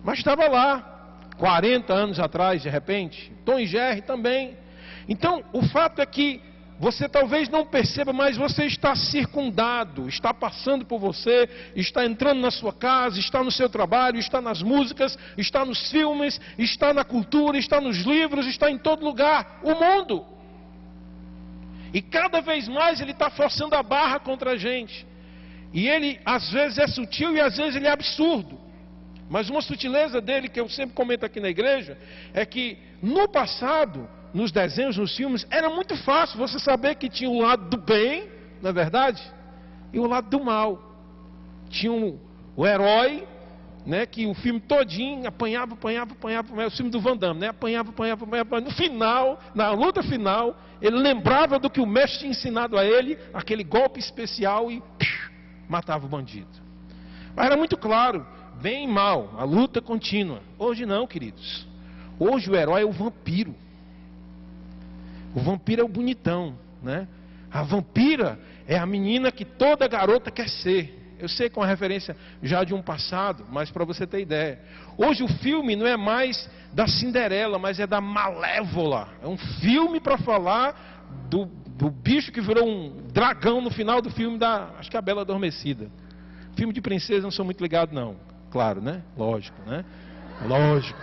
Mas estava lá, 40 anos atrás, de repente. Tom e Jerry também. Então, o fato é que você talvez não perceba, mas você está circundado, está passando por você, está entrando na sua casa, está no seu trabalho, está nas músicas, está nos filmes, está na cultura, está nos livros, está em todo lugar, o mundo. E cada vez mais ele está forçando a barra contra a gente. E ele às vezes é sutil e às vezes ele é absurdo. Mas uma sutileza dele que eu sempre comento aqui na igreja é que no passado, nos desenhos, nos filmes, era muito fácil você saber que tinha o lado do bem, não é verdade? E o lado do mal. Tinha o herói, né, que o filme todinho apanhava, o filme do Van Damme, né, apanhava. No final, na luta final, ele lembrava do que o mestre tinha ensinado a ele, aquele golpe especial e matava o bandido. Mas era muito claro, bem e mal, a luta contínua. Hoje não, queridos. Hoje o herói é o vampiro. O vampiro é o bonitão, né? A vampira é a menina que toda garota quer ser. Eu sei que é uma referência já de um passado, mas para você ter ideia. Hoje o filme não é mais da Cinderela, mas é da Malévola. É um filme para falar do bicho que virou um dragão no final do filme acho que é a Bela Adormecida. Filme de princesa não sou muito ligado não. Claro, né? Lógico, né? Lógico.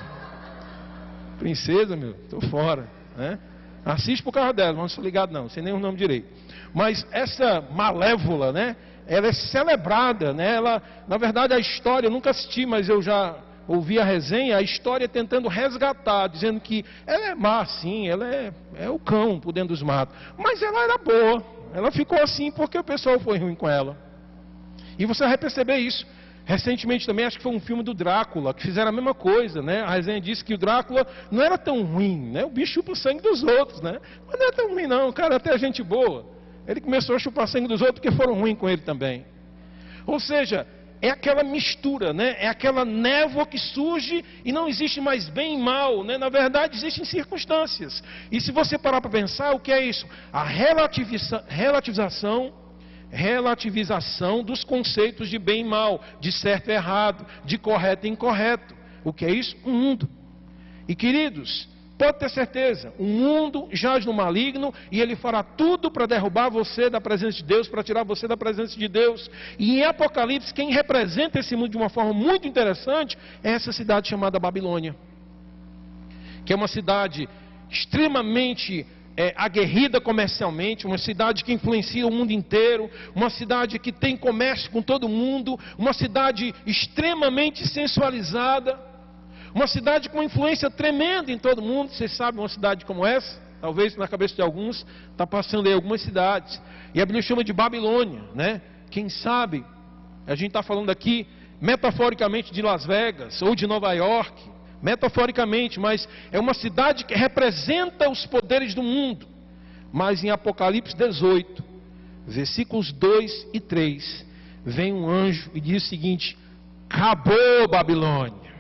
Princesa, meu, tô fora, né? Assiste por causa dela, não sou ligado não, sem nenhum nome direito. Mas essa Malévola, né? Ela é celebrada, né? Ela, na verdade a história, eu nunca assisti, mas eu já ouvi a resenha, a história tentando resgatar, dizendo que ela é má sim, ela é o cão por dentro dos matos. Mas ela era boa, ela ficou assim porque o pessoal foi ruim com ela. E você vai perceber isso. Recentemente também, acho que foi um filme do Drácula, que fizeram a mesma coisa, né? A resenha disse que o Drácula não era tão ruim, né? O bicho chupa o sangue dos outros, né? Mas não é tão ruim não, o cara até gente boa. Ele começou a chupar sangue dos outros porque foram ruins com ele também. Ou seja, é aquela mistura, né? É aquela névoa que surge e não existe mais bem e mal, né? Na verdade, existem circunstâncias. E se você parar para pensar, o que é isso? A relativização dos conceitos de bem e mal, de certo e errado, de correto e incorreto. O que é isso? O mundo. E queridos, pode ter certeza, o mundo jaz no maligno e ele fará tudo para derrubar você da presença de Deus, para tirar você da presença de Deus. E em Apocalipse, quem representa esse mundo de uma forma muito interessante é essa cidade chamada Babilônia, que é uma cidade extremamente aguerrida comercialmente, uma cidade que influencia o mundo inteiro, uma cidade que tem comércio com todo mundo, uma cidade extremamente sensualizada, uma cidade com uma influência tremenda em todo mundo. Vocês sabem uma cidade como essa? Talvez na cabeça de alguns está passando aí algumas cidades, e a Bíblia chama de Babilônia, né? Quem sabe, a gente está falando aqui metaforicamente de Las Vegas ou de Nova York, metaforicamente, mas é uma cidade que representa os poderes do mundo. Mas em Apocalipse 18, versículos 2 e 3, vem um anjo e diz o seguinte: acabou Babilônia,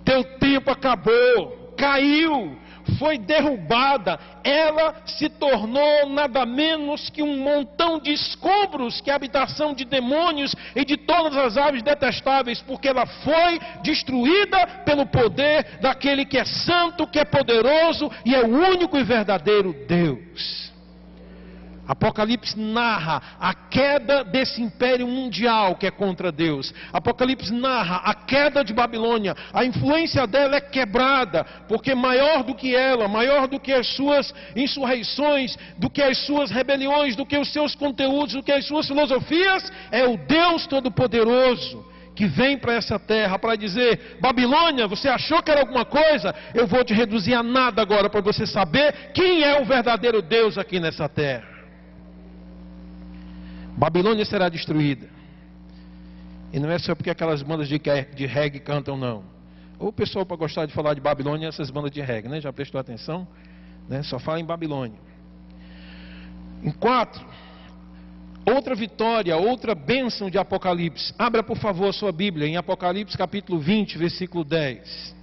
teu tempo acabou, caiu, foi derrubada, ela se tornou nada menos que um montão de escombros, que é a habitação de demônios e de todas as aves detestáveis, porque ela foi destruída pelo poder daquele que é santo, que é poderoso e é o único e verdadeiro Deus. Apocalipse narra a queda desse império mundial que é contra Deus. Apocalipse narra a queda de Babilônia. A influência dela é quebrada, porque maior do que ela, maior do que as suas insurreições, do que as suas rebeliões, do que os seus conteúdos, do que as suas filosofias, é o Deus Todo-Poderoso que vem para essa terra para dizer: Babilônia, você achou que era alguma coisa? Eu vou te reduzir a nada agora, para você saber quem é o verdadeiro Deus aqui nessa terra. Babilônia será destruída. E não é só porque aquelas bandas de reggae cantam, não. Ou o pessoal, para gostar de falar de Babilônia, essas bandas de reggae, né? Já prestou atenção? Né? Só fala em Babilônia. Em 4, outra vitória, outra bênção de Apocalipse. Abra, por favor, a sua Bíblia em Apocalipse capítulo 20, versículo 10.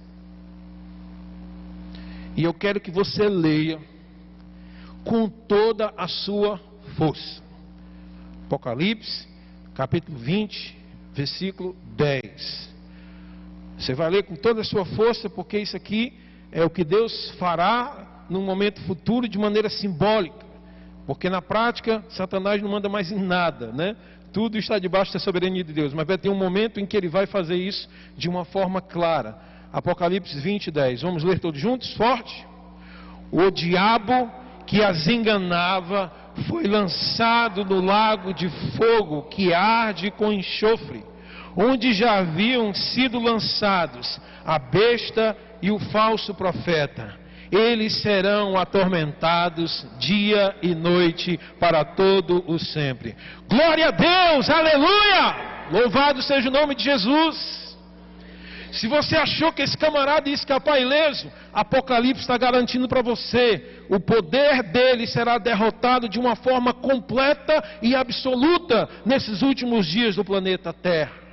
E eu quero que você leia com toda a sua força. Apocalipse capítulo 20, versículo 10. Você vai ler com toda a sua força, porque isso aqui é o que Deus fará no momento futuro de maneira simbólica. Porque na prática, Satanás não manda mais em nada, né? Tudo está debaixo da soberania de Deus. Mas vai ter um momento em que ele vai fazer isso de uma forma clara. Apocalipse 20, 10. Vamos ler todos juntos? Forte. O diabo que as enganava foi lançado no lago de fogo que arde com enxofre, onde já haviam sido lançados a besta e o falso profeta. Eles serão atormentados dia e noite para todo o sempre. Glória a Deus, aleluia! Louvado seja o nome de Jesus. Se você achou que esse camarada ia escapar ileso, Apocalipse está garantindo para você: o poder dele será derrotado de uma forma completa e absoluta nesses últimos dias do planeta Terra.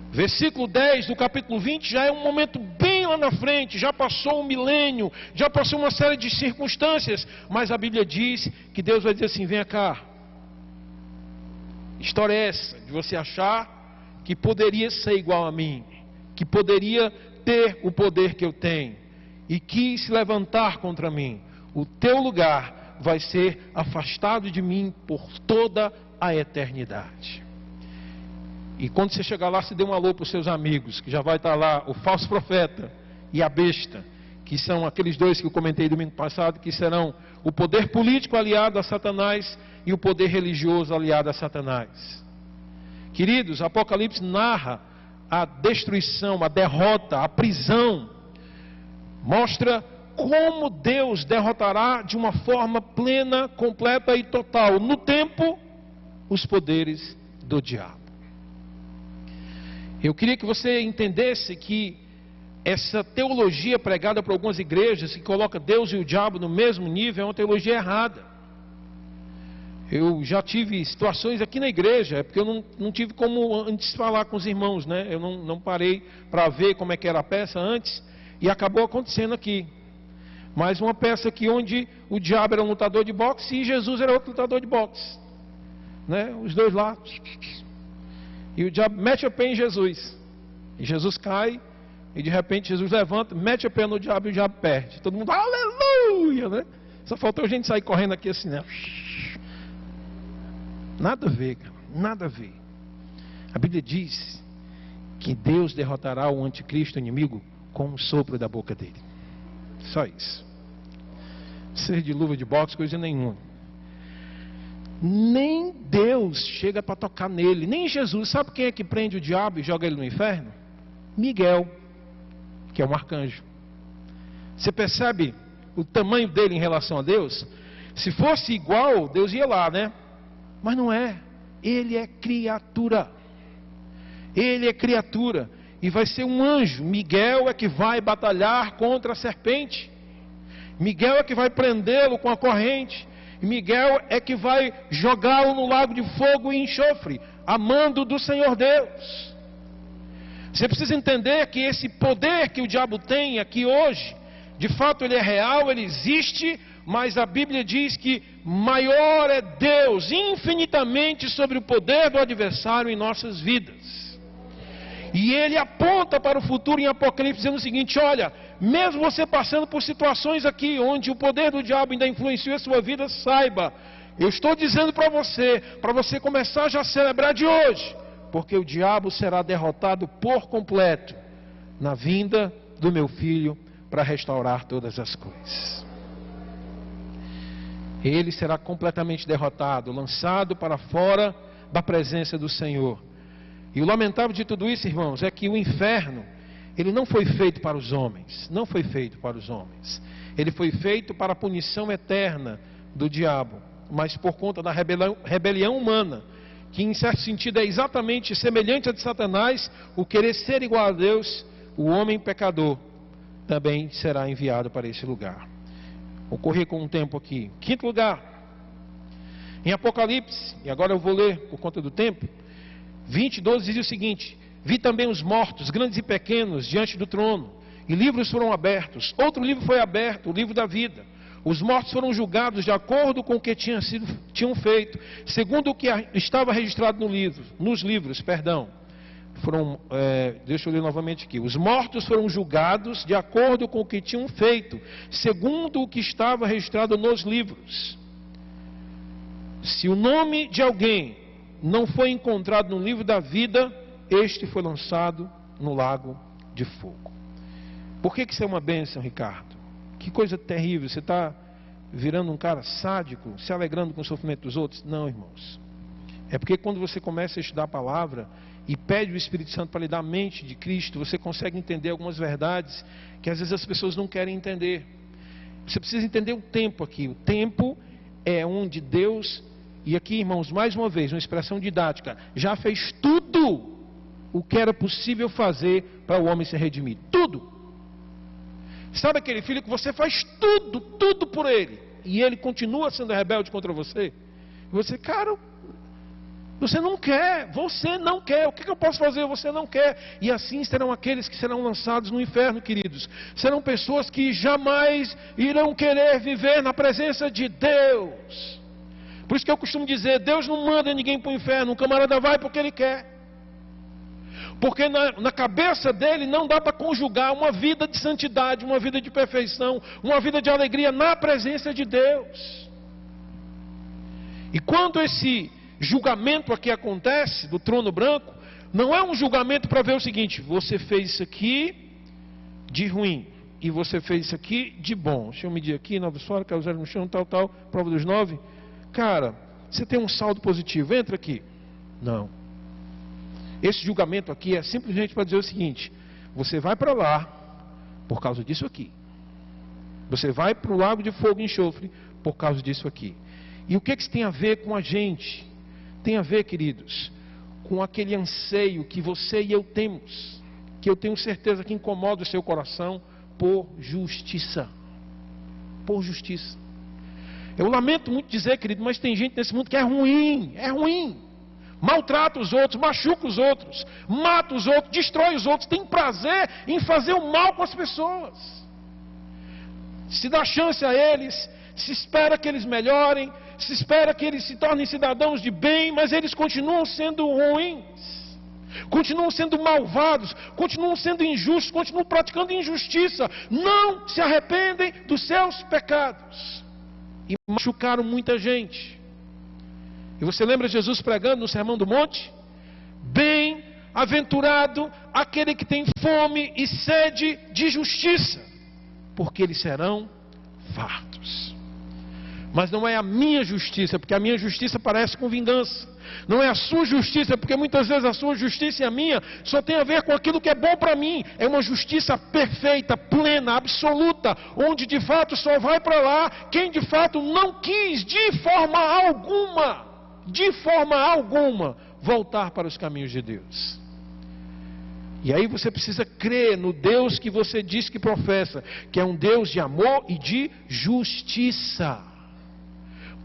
Versículo 10 do capítulo 20 já é um momento bem lá na frente, já passou um milênio, já passou uma série de circunstâncias, mas a Bíblia diz que Deus vai dizer assim: venha cá. História é essa, de você achar que poderia ser igual a mim, que poderia ter o poder que eu tenho, e quis se levantar contra mim. O teu lugar vai ser afastado de mim por toda a eternidade. E quando você chegar lá, você dê um alô para os seus amigos, que já vai estar lá o falso profeta e a besta, que são aqueles dois que eu comentei domingo passado, que serão o poder político aliado a Satanás e o poder religioso aliado a Satanás. Queridos, Apocalipse narra a destruição, a derrota, a prisão. Mostra como Deus derrotará de uma forma plena, completa e total, no tempo, os poderes do diabo. Eu queria que você entendesse que essa teologia pregada por algumas igrejas, que coloca Deus e o diabo no mesmo nível, é uma teologia errada. Eu já tive situações aqui na igreja, é porque eu não tive como antes falar com os irmãos, né? Eu não parei para ver como é que era a peça antes, e acabou acontecendo aqui. Mas uma peça aqui onde o diabo era um lutador de boxe e Jesus era outro lutador de boxe, né? Os dois lá. E o diabo mete a pé em Jesus. E Jesus cai. E de repente Jesus levanta, mete a pé no diabo e o diabo perde. Todo mundo, aleluia, né? Só faltou a gente sair correndo aqui assim, né? Nada a ver, cara. Nada a ver. A Bíblia diz que Deus derrotará o anticristo, o inimigo, com um sopro da boca dele. Só isso. Ser de luva de boxe, coisa nenhuma. Nem Deus chega para tocar nele, nem Jesus. Sabe quem é que prende o diabo e joga ele no inferno? Miguel, que é um arcanjo. Você percebe o tamanho dele em relação a Deus? Se fosse igual, Deus ia lá, né? Mas não é. Ele é criatura. Ele é criatura. E vai ser um anjo. Miguel é que vai batalhar contra a serpente. Miguel é que vai prendê-lo com a corrente. Miguel é que vai jogá-lo no lago de fogo e enxofre, a mando do Senhor Deus. Você precisa entender que esse poder que o diabo tem aqui hoje, de fato ele é real, ele existe, mas a Bíblia diz que maior é Deus, infinitamente sobre o poder do adversário em nossas vidas. E ele aponta para o futuro em Apocalipse dizendo o seguinte: olha, mesmo você passando por situações aqui onde o poder do diabo ainda influencia a sua vida, saiba, eu estou dizendo para você começar já a celebrar de hoje, porque o diabo será derrotado por completo na vinda do meu filho para restaurar todas as coisas. Ele será completamente derrotado, lançado para fora da presença do Senhor. E o lamentável de tudo isso, irmãos, é que o inferno, ele não foi feito para os homens. Não foi feito para os homens. Ele foi feito para a punição eterna do diabo. Mas por conta da rebelião humana, que em certo sentido é exatamente semelhante a de Satanás, o querer ser igual a Deus, o homem pecador também será enviado para esse lugar. Vou correr com um tempo aqui. Quinto lugar, em Apocalipse, e agora eu vou ler por conta do tempo, 20:12 diz o seguinte: vi também os mortos, grandes e pequenos, diante do trono, e livros foram abertos. Outro livro foi aberto, o livro da vida. Os mortos foram julgados de acordo com o que tinham feito, segundo o que estava registrado nos livros. Deixa eu ler novamente aqui. Os mortos foram julgados de acordo com o que tinham feito, segundo o que estava registrado nos livros. Se o nome de alguém não foi encontrado no livro da vida, este foi lançado no lago de fogo. Por que isso é uma bênção, Ricardo? Que coisa terrível, você está virando um cara sádico, se alegrando com o sofrimento dos outros? Não, irmãos. É porque quando você começa a estudar a palavra e pede o Espírito Santo para lhe dar a mente de Cristo, você consegue entender algumas verdades que às vezes as pessoas não querem entender. Você precisa entender o tempo aqui. O tempo é onde Deus, e aqui, irmãos, mais uma vez, uma expressão didática, já fez tudo o que era possível fazer para o homem ser redimido. Tudo. Sabe aquele filho que você faz tudo por ele, e ele continua sendo rebelde contra você? E você, cara, você não quer, o que eu posso fazer? Você não quer. E assim serão aqueles que serão lançados no inferno, queridos. Serão pessoas que jamais irão querer viver na presença de Deus. Por isso que eu costumo dizer, Deus não manda ninguém para o inferno, o camarada vai porque ele quer. Porque na cabeça dele não dá para conjugar uma vida de santidade, uma vida de perfeição, uma vida de alegria na presença de Deus. E quando esse julgamento aqui acontece, do trono branco, não é um julgamento para ver o seguinte: você fez isso aqui de ruim, e você fez isso aqui de bom. Deixa eu medir aqui, 9 fora, caiu 0 no chão, tal, prova dos 9. Cara, você tem um saldo positivo, entra aqui. Não. Esse julgamento aqui é simplesmente para dizer o seguinte: você vai para lá por causa disso aqui. Você vai para o lago de fogo e enxofre por causa disso aqui. E o que isso tem a ver com a gente? Tem a ver, queridos, com aquele anseio que você e eu temos, que eu tenho certeza que incomoda o seu coração, por justiça. Por justiça. Eu lamento muito dizer, querido, mas tem gente nesse mundo que é ruim. Maltrata os outros, machuca os outros, mata os outros, destrói os outros, tem prazer em fazer o mal com as pessoas. Se dá chance a eles, se espera que eles melhorem, se espera que eles se tornem cidadãos de bem, mas eles continuam sendo ruins, continuam sendo malvados, continuam sendo injustos, continuam praticando injustiça, não se arrependem dos seus pecados e machucaram muita gente. E você lembra Jesus pregando no Sermão do Monte? Bem-aventurado aquele que tem fome e sede de justiça, porque eles serão fartos. Mas não é a minha justiça, porque a minha justiça parece com vingança. Não é a sua justiça, porque muitas vezes a sua justiça e a minha só tem a ver com aquilo que é bom para mim. É uma justiça perfeita, plena, absoluta, onde de fato só vai para lá quem de fato não quis de forma alguma voltar para os caminhos de Deus. E aí você precisa crer no Deus que você diz que professa, que é um Deus de amor e de justiça.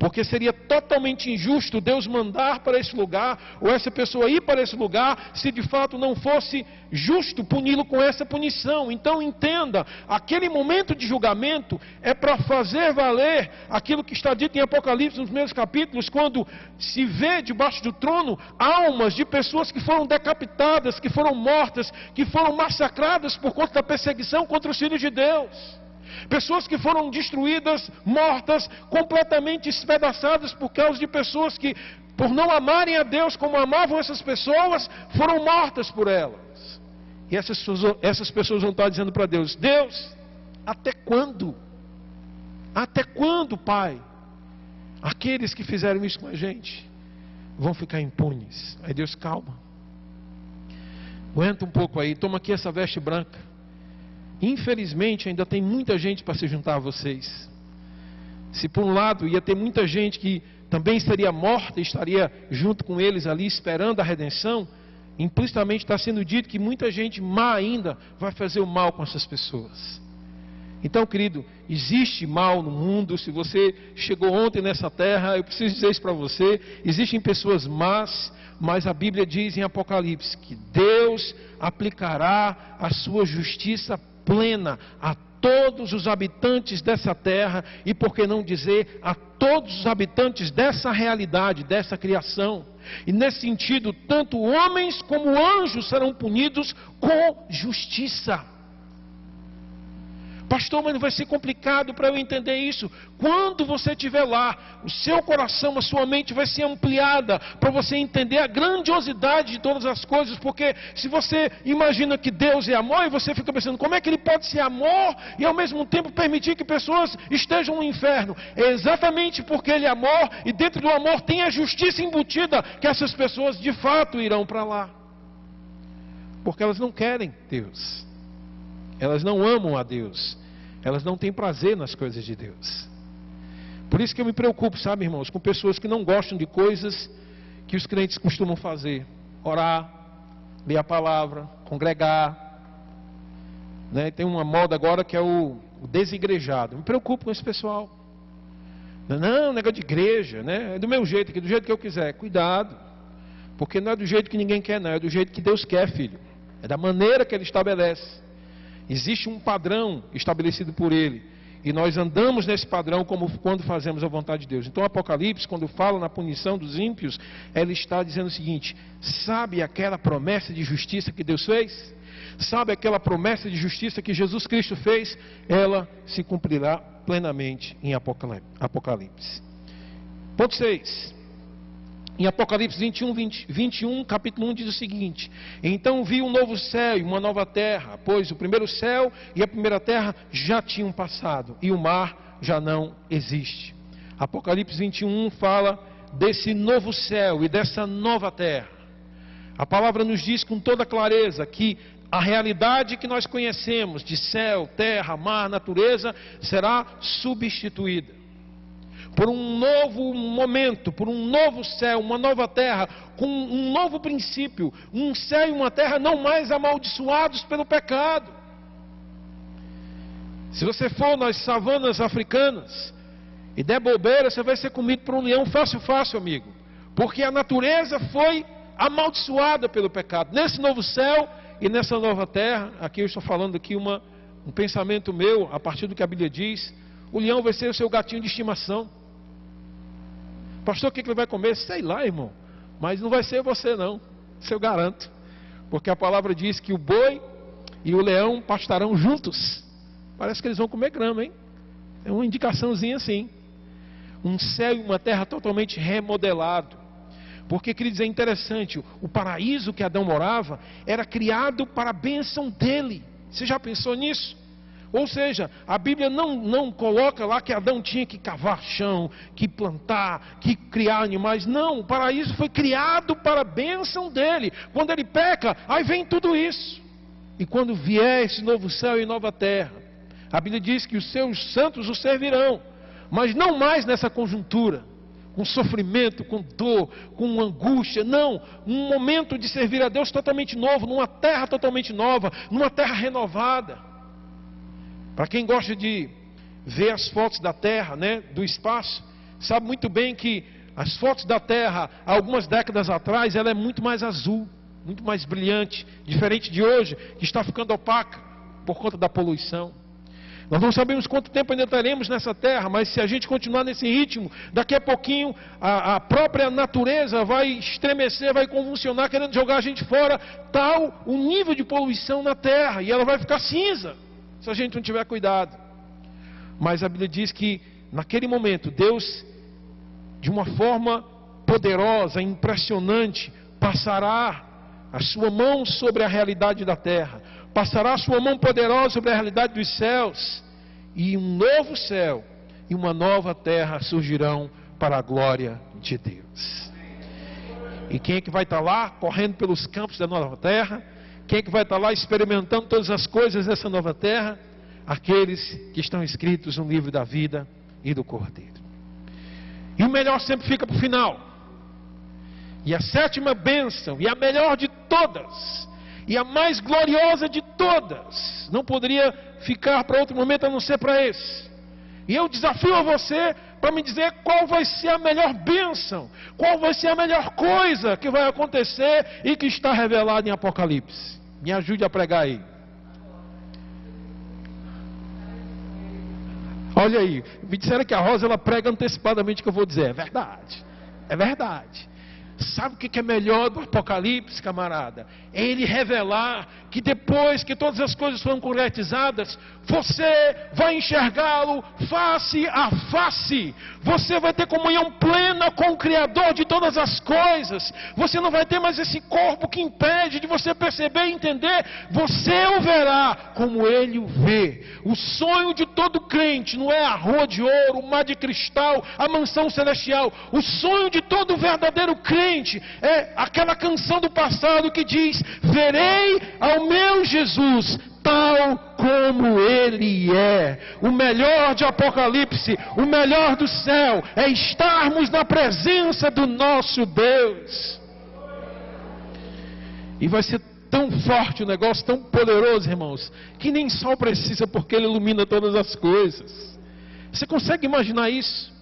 Porque seria totalmente injusto Deus mandar para esse lugar, ou essa pessoa ir para esse lugar, se de fato não fosse justo puni-lo com essa punição. Então entenda, aquele momento de julgamento é para fazer valer aquilo que está dito em Apocalipse nos primeiros capítulos, quando se vê debaixo do trono almas de pessoas que foram decapitadas, que foram mortas, que foram massacradas por conta da perseguição contra os filhos de Deus. Pessoas que foram destruídas, mortas, completamente espedaçadas por causa de pessoas que, por não amarem a Deus como amavam essas pessoas, foram mortas por elas. E essas pessoas vão estar dizendo para Deus: Deus, até quando? Até quando, Pai? Aqueles que fizeram isso com a gente vão ficar impunes. Aí Deus, calma. Aguenta um pouco aí, toma aqui essa veste branca. Infelizmente ainda tem muita gente para se juntar a vocês. Se por um lado ia ter muita gente que também seria morta e estaria junto com eles ali esperando a redenção, implicitamente está sendo dito que muita gente má ainda vai fazer o mal com essas pessoas. Então, querido, existe mal no mundo. Se você chegou ontem nessa terra, eu preciso dizer isso para você: existem pessoas más, mas a Bíblia diz em Apocalipse que Deus aplicará a sua justiça plena a todos os habitantes dessa terra, e por que não dizer a todos os habitantes dessa realidade, dessa criação. E nesse sentido, tanto homens como anjos serão punidos com justiça. Pastor, mas não vai ser complicado para eu entender isso. Quando você estiver lá, o seu coração, a sua mente vai ser ampliada para você entender a grandiosidade de todas as coisas. Porque se você imagina que Deus é amor e você fica pensando, como é que Ele pode ser amor e ao mesmo tempo permitir que pessoas estejam no inferno? É exatamente porque Ele é amor, e dentro do amor tem a justiça embutida, que essas pessoas de fato irão para lá. Porque elas não querem Deus. Elas não amam a Deus. Elas não têm prazer nas coisas de Deus. Por isso que eu me preocupo, sabe, irmãos, com pessoas que não gostam de coisas que os crentes costumam fazer. Orar, ler a palavra, congregar, né? Tem uma moda agora que é o desigrejado. Me preocupo com esse pessoal. Não, negócio de igreja, né? É do meu jeito aqui, do jeito que eu quiser. Cuidado. Porque não é do jeito que ninguém quer, não. É do jeito que Deus quer, filho. É da maneira que Ele estabelece. Existe um padrão estabelecido por Ele, e nós andamos nesse padrão como quando fazemos a vontade de Deus. Então o Apocalipse, quando fala na punição dos ímpios, ele está dizendo o seguinte: sabe aquela promessa de justiça que Deus fez? Sabe aquela promessa de justiça que Jesus Cristo fez? Ela se cumprirá plenamente em Apocalipse. Ponto 6. Em Apocalipse 21, capítulo 1, diz o seguinte: então vi um novo céu e uma nova terra, pois o primeiro céu e a primeira terra já tinham passado, e o mar já não existe. Apocalipse 21 fala desse novo céu e dessa nova terra. A palavra nos diz com toda clareza que a realidade que nós conhecemos de céu, terra, mar, natureza, será substituída por um novo momento, por um novo céu, uma nova terra, com um novo princípio, um céu e uma terra não mais amaldiçoados pelo pecado. Se você for nas savanas africanas e der bobeira, você vai ser comido por um leão fácil, amigo, porque a natureza foi amaldiçoada pelo pecado. Nesse novo céu e nessa nova terra, aqui eu estou falando aqui um pensamento meu, a partir do que a Bíblia diz, o leão vai ser o seu gatinho de estimação. Pastor, o que ele vai comer? Sei lá, irmão. Mas não vai ser você não. Isso eu garanto. Porque a palavra diz que o boi e o leão pastarão juntos. Parece que eles vão comer grama, hein? É uma indicaçãozinha assim. Um céu e uma terra totalmente remodelado. Porque, queridos, é interessante. O paraíso que Adão morava era criado para a bênção dele. Você já pensou nisso? Ou seja, a Bíblia não coloca lá que Adão tinha que cavar chão, que plantar, que criar animais. Não, o paraíso foi criado para a bênção dele. Quando ele peca, aí vem tudo isso. E quando vier esse novo céu e nova terra, a Bíblia diz que os seus santos o servirão. Mas não mais nessa conjuntura, com sofrimento, com dor, com angústia. Não, um momento de servir a Deus totalmente novo, numa terra totalmente nova, numa terra renovada. Para quem gosta de ver as fotos da Terra, né, do espaço, sabe muito bem que as fotos da Terra, há algumas décadas atrás, ela é muito mais azul, muito mais brilhante, diferente de hoje, que está ficando opaca por conta da poluição. Nós não sabemos quanto tempo ainda teremos nessa terra, mas se a gente continuar nesse ritmo, daqui a pouquinho a própria natureza vai estremecer, vai convulsionar, querendo jogar a gente fora, tal o nível de poluição na terra, e ela vai ficar cinza, se a gente não tiver cuidado. Mas a Bíblia diz que naquele momento Deus, de uma forma poderosa, impressionante, passará a sua mão sobre a realidade da terra, passará a sua mão poderosa sobre a realidade dos céus, e um novo céu e uma nova terra surgirão para a glória de Deus. E quem é que vai estar lá correndo pelos campos da nova terra? Quem é que vai estar lá experimentando todas as coisas dessa nova terra? Aqueles que estão escritos no livro da vida e do Cordeiro. E o melhor sempre fica para o final. E a sétima bênção, e a melhor de todas, e a mais gloriosa de todas, não poderia ficar para outro momento a não ser para esse. E eu desafio a você para me dizer qual vai ser a melhor bênção, qual vai ser a melhor coisa que vai acontecer e que está revelada em Apocalipse. Me ajude a pregar aí. Olha aí, me disseram que a Rosa ela prega antecipadamente o que eu vou dizer. É verdade, é verdade. Sabe o que é melhor do Apocalipse, camarada? É ele revelar que depois que todas as coisas foram concretizadas, você vai enxergá-lo face a face. Você vai ter comunhão plena com o Criador de todas as coisas. Você não vai ter mais esse corpo que impede de você perceber e entender. Você o verá como ele o vê. O sonho de todo crente não é a rua de ouro, o mar de cristal, a mansão celestial. O sonho de todo verdadeiro crente é aquela canção do passado que diz: verei ao meu Jesus tal como ele é. O melhor de Apocalipse, o melhor do céu é estarmos na presença do nosso Deus. E vai ser tão forte o negócio, tão poderoso, irmãos, que nem sol precisa, porque ele ilumina todas as coisas. Você consegue imaginar isso?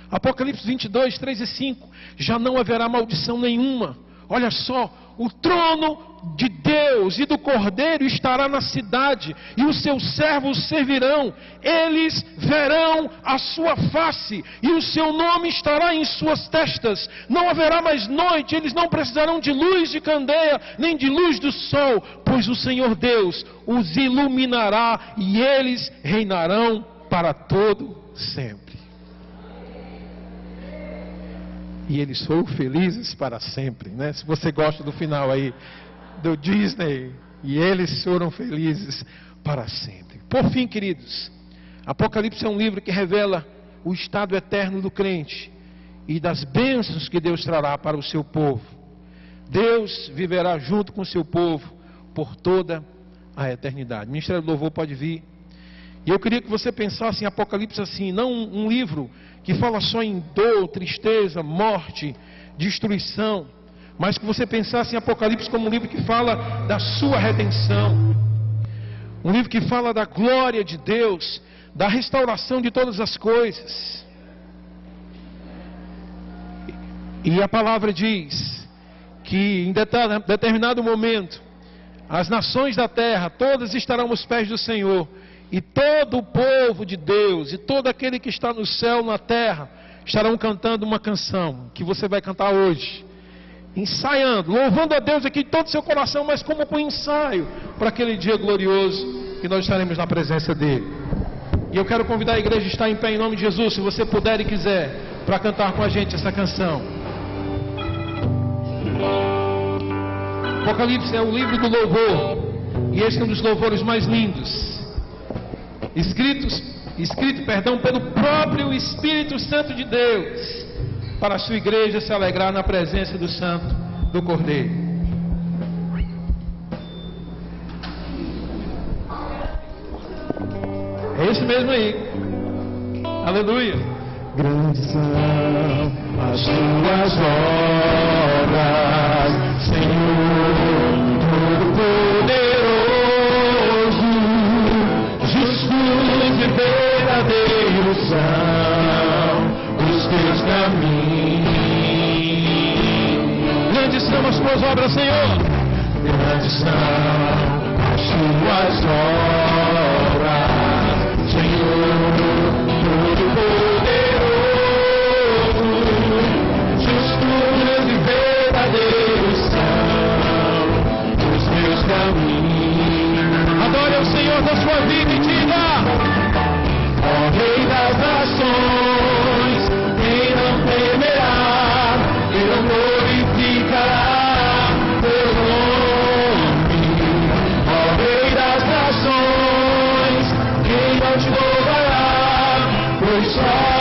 Apocalipse 22, 3 e 5. Já não haverá maldição nenhuma. Olha só, o trono de Deus e do Cordeiro estará na cidade, e os seus servos servirão. Eles verão a sua face, e o seu nome estará em suas testas. Não haverá mais noite, eles não precisarão de luz de candeia, nem de luz do sol, pois o Senhor Deus os iluminará, e eles reinarão para todo sempre. E eles foram felizes para sempre, né? Se você gosta do final aí do Disney, e eles foram felizes para sempre. Por fim, queridos, Apocalipse é um livro que revela o estado eterno do crente e das bênçãos que Deus trará para o seu povo. Deus viverá junto com o seu povo por toda a eternidade. O Ministério do Louvor pode vir. E eu queria que você pensasse em Apocalipse assim, não um livro que fala só em dor, tristeza, morte, destruição, mas que você pensasse em Apocalipse como um livro que fala da sua redenção, um livro que fala da glória de Deus, da restauração de todas as coisas. E a palavra diz que em determinado momento as nações da terra todas estarão aos pés do Senhor, e todo o povo de Deus, e todo aquele que está no céu, na terra, estarão cantando uma canção, que você vai cantar hoje, ensaiando, louvando a Deus aqui de todo o seu coração, mas como um ensaio, para aquele dia glorioso, que nós estaremos na presença dEle. E eu quero convidar a igreja a estar em pé em nome de Jesus, se você puder e quiser, para cantar com a gente essa canção. Apocalipse é o livro do louvor, e esse é um dos louvores mais lindos, escrito pelo próprio Espírito Santo de Deus, para a sua igreja se alegrar na presença do Santo, do Cordeiro. É esse mesmo aí. Aleluia. Grandes são as tuas obras, Senhor Todo-Poderoso. Justos e verdadeiros são os teus caminhos. Grandes são as tuas obras, Senhor. Grandes são as tuas obras, Senhor Todo-Poderoso. Justos e verdadeiros são os teus caminhos. Adore ao Senhor da sua vida e diga: Ó Rei das nações, quem não temerá, quem não glorificará teu nome. Ó Rei das nações, quem não te louvará, pois só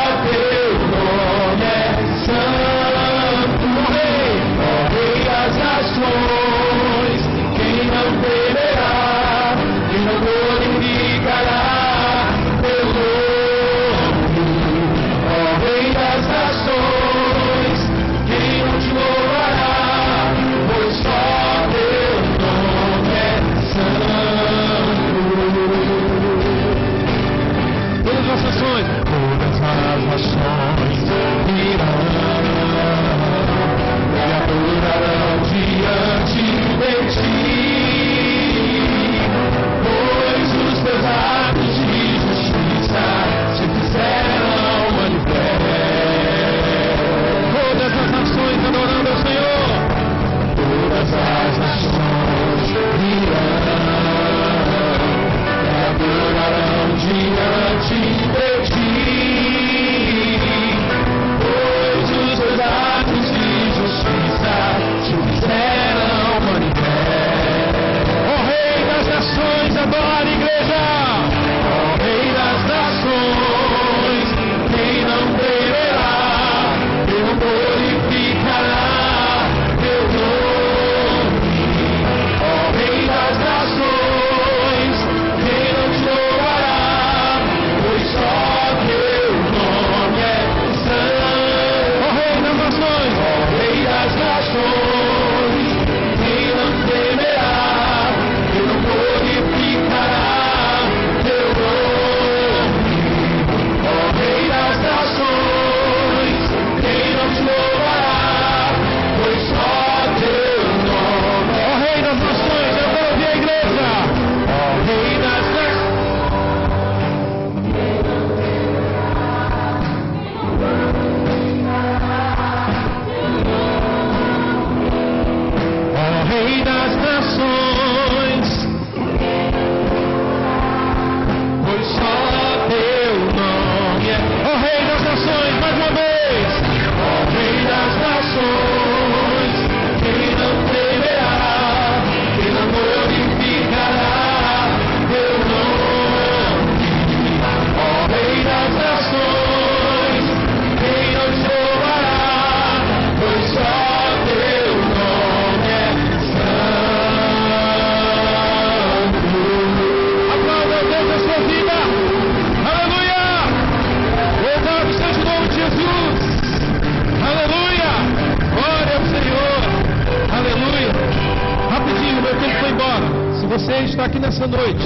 está aqui nessa noite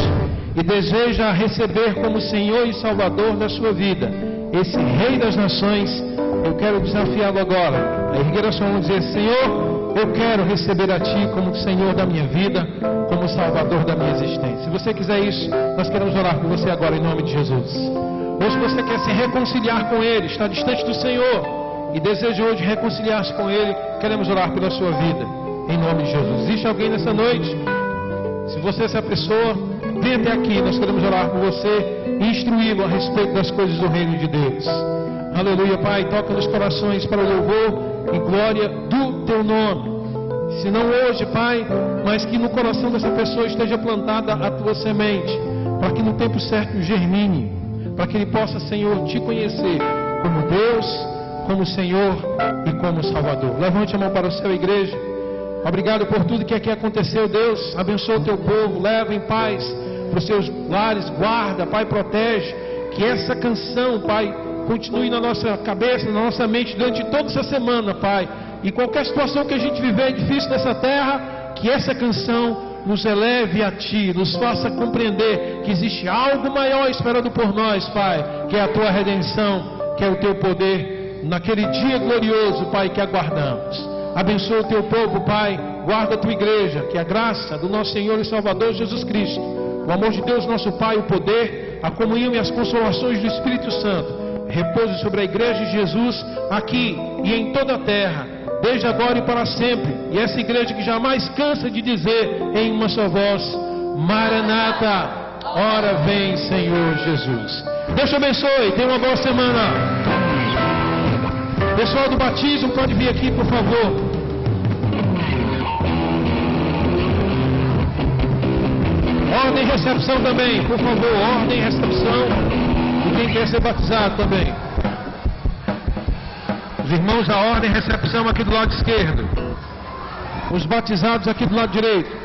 e deseja receber como Senhor e Salvador da sua vida esse Rei das Nações, eu quero desafiá-lo agora a erguer a sua mão e dizer: Senhor, eu quero receber a Ti como Senhor da minha vida, como Salvador da minha existência. Se você quiser isso, nós queremos orar por você agora em nome de Jesus. Ou se você quer se reconciliar com Ele, está distante do Senhor e deseja hoje reconciliar-se com Ele, queremos orar pela sua vida em nome de Jesus. Existe alguém nessa noite? Se você é essa pessoa, venha até aqui, nós queremos orar por você e instruí-lo a respeito das coisas do reino de Deus. Aleluia, Pai, toca nos corações para o louvor e glória do Teu nome. Se não hoje, Pai, mas que no coração dessa pessoa esteja plantada a Tua semente, para que no tempo certo germine, para que ele possa, Senhor, Te conhecer como Deus, como Senhor e como Salvador. Levante a mão para o céu, igreja. Obrigado por tudo que aqui aconteceu, Deus. Abençoa o Teu povo, leva em paz para os seus lares, guarda, Pai, protege. Que essa canção, Pai, continue na nossa cabeça, na nossa mente durante toda essa semana, Pai. E qualquer situação que a gente viver difícil nessa terra, que essa canção nos eleve a Ti, nos faça compreender que existe algo maior esperando por nós, Pai, que é a Tua redenção, que é o Teu poder, naquele dia glorioso, Pai, que aguardamos. Abençoa o Teu povo, Pai, guarda a Tua igreja, que a graça do nosso Senhor e Salvador Jesus Cristo, o amor de Deus nosso Pai, o poder, a comunhão e as consolações do Espírito Santo repouse sobre a igreja de Jesus aqui e em toda a terra, desde agora e para sempre. E essa igreja que jamais cansa de dizer em uma só voz: Maranata, ora vem Senhor Jesus. Deus te abençoe, tenha uma boa semana. Pessoal do batismo, pode vir aqui, por favor. Ordem e recepção também, por favor. Ordem e recepção. E quem quer ser batizado também. Os irmãos da ordem e recepção aqui do lado esquerdo. Os batizados aqui do lado direito.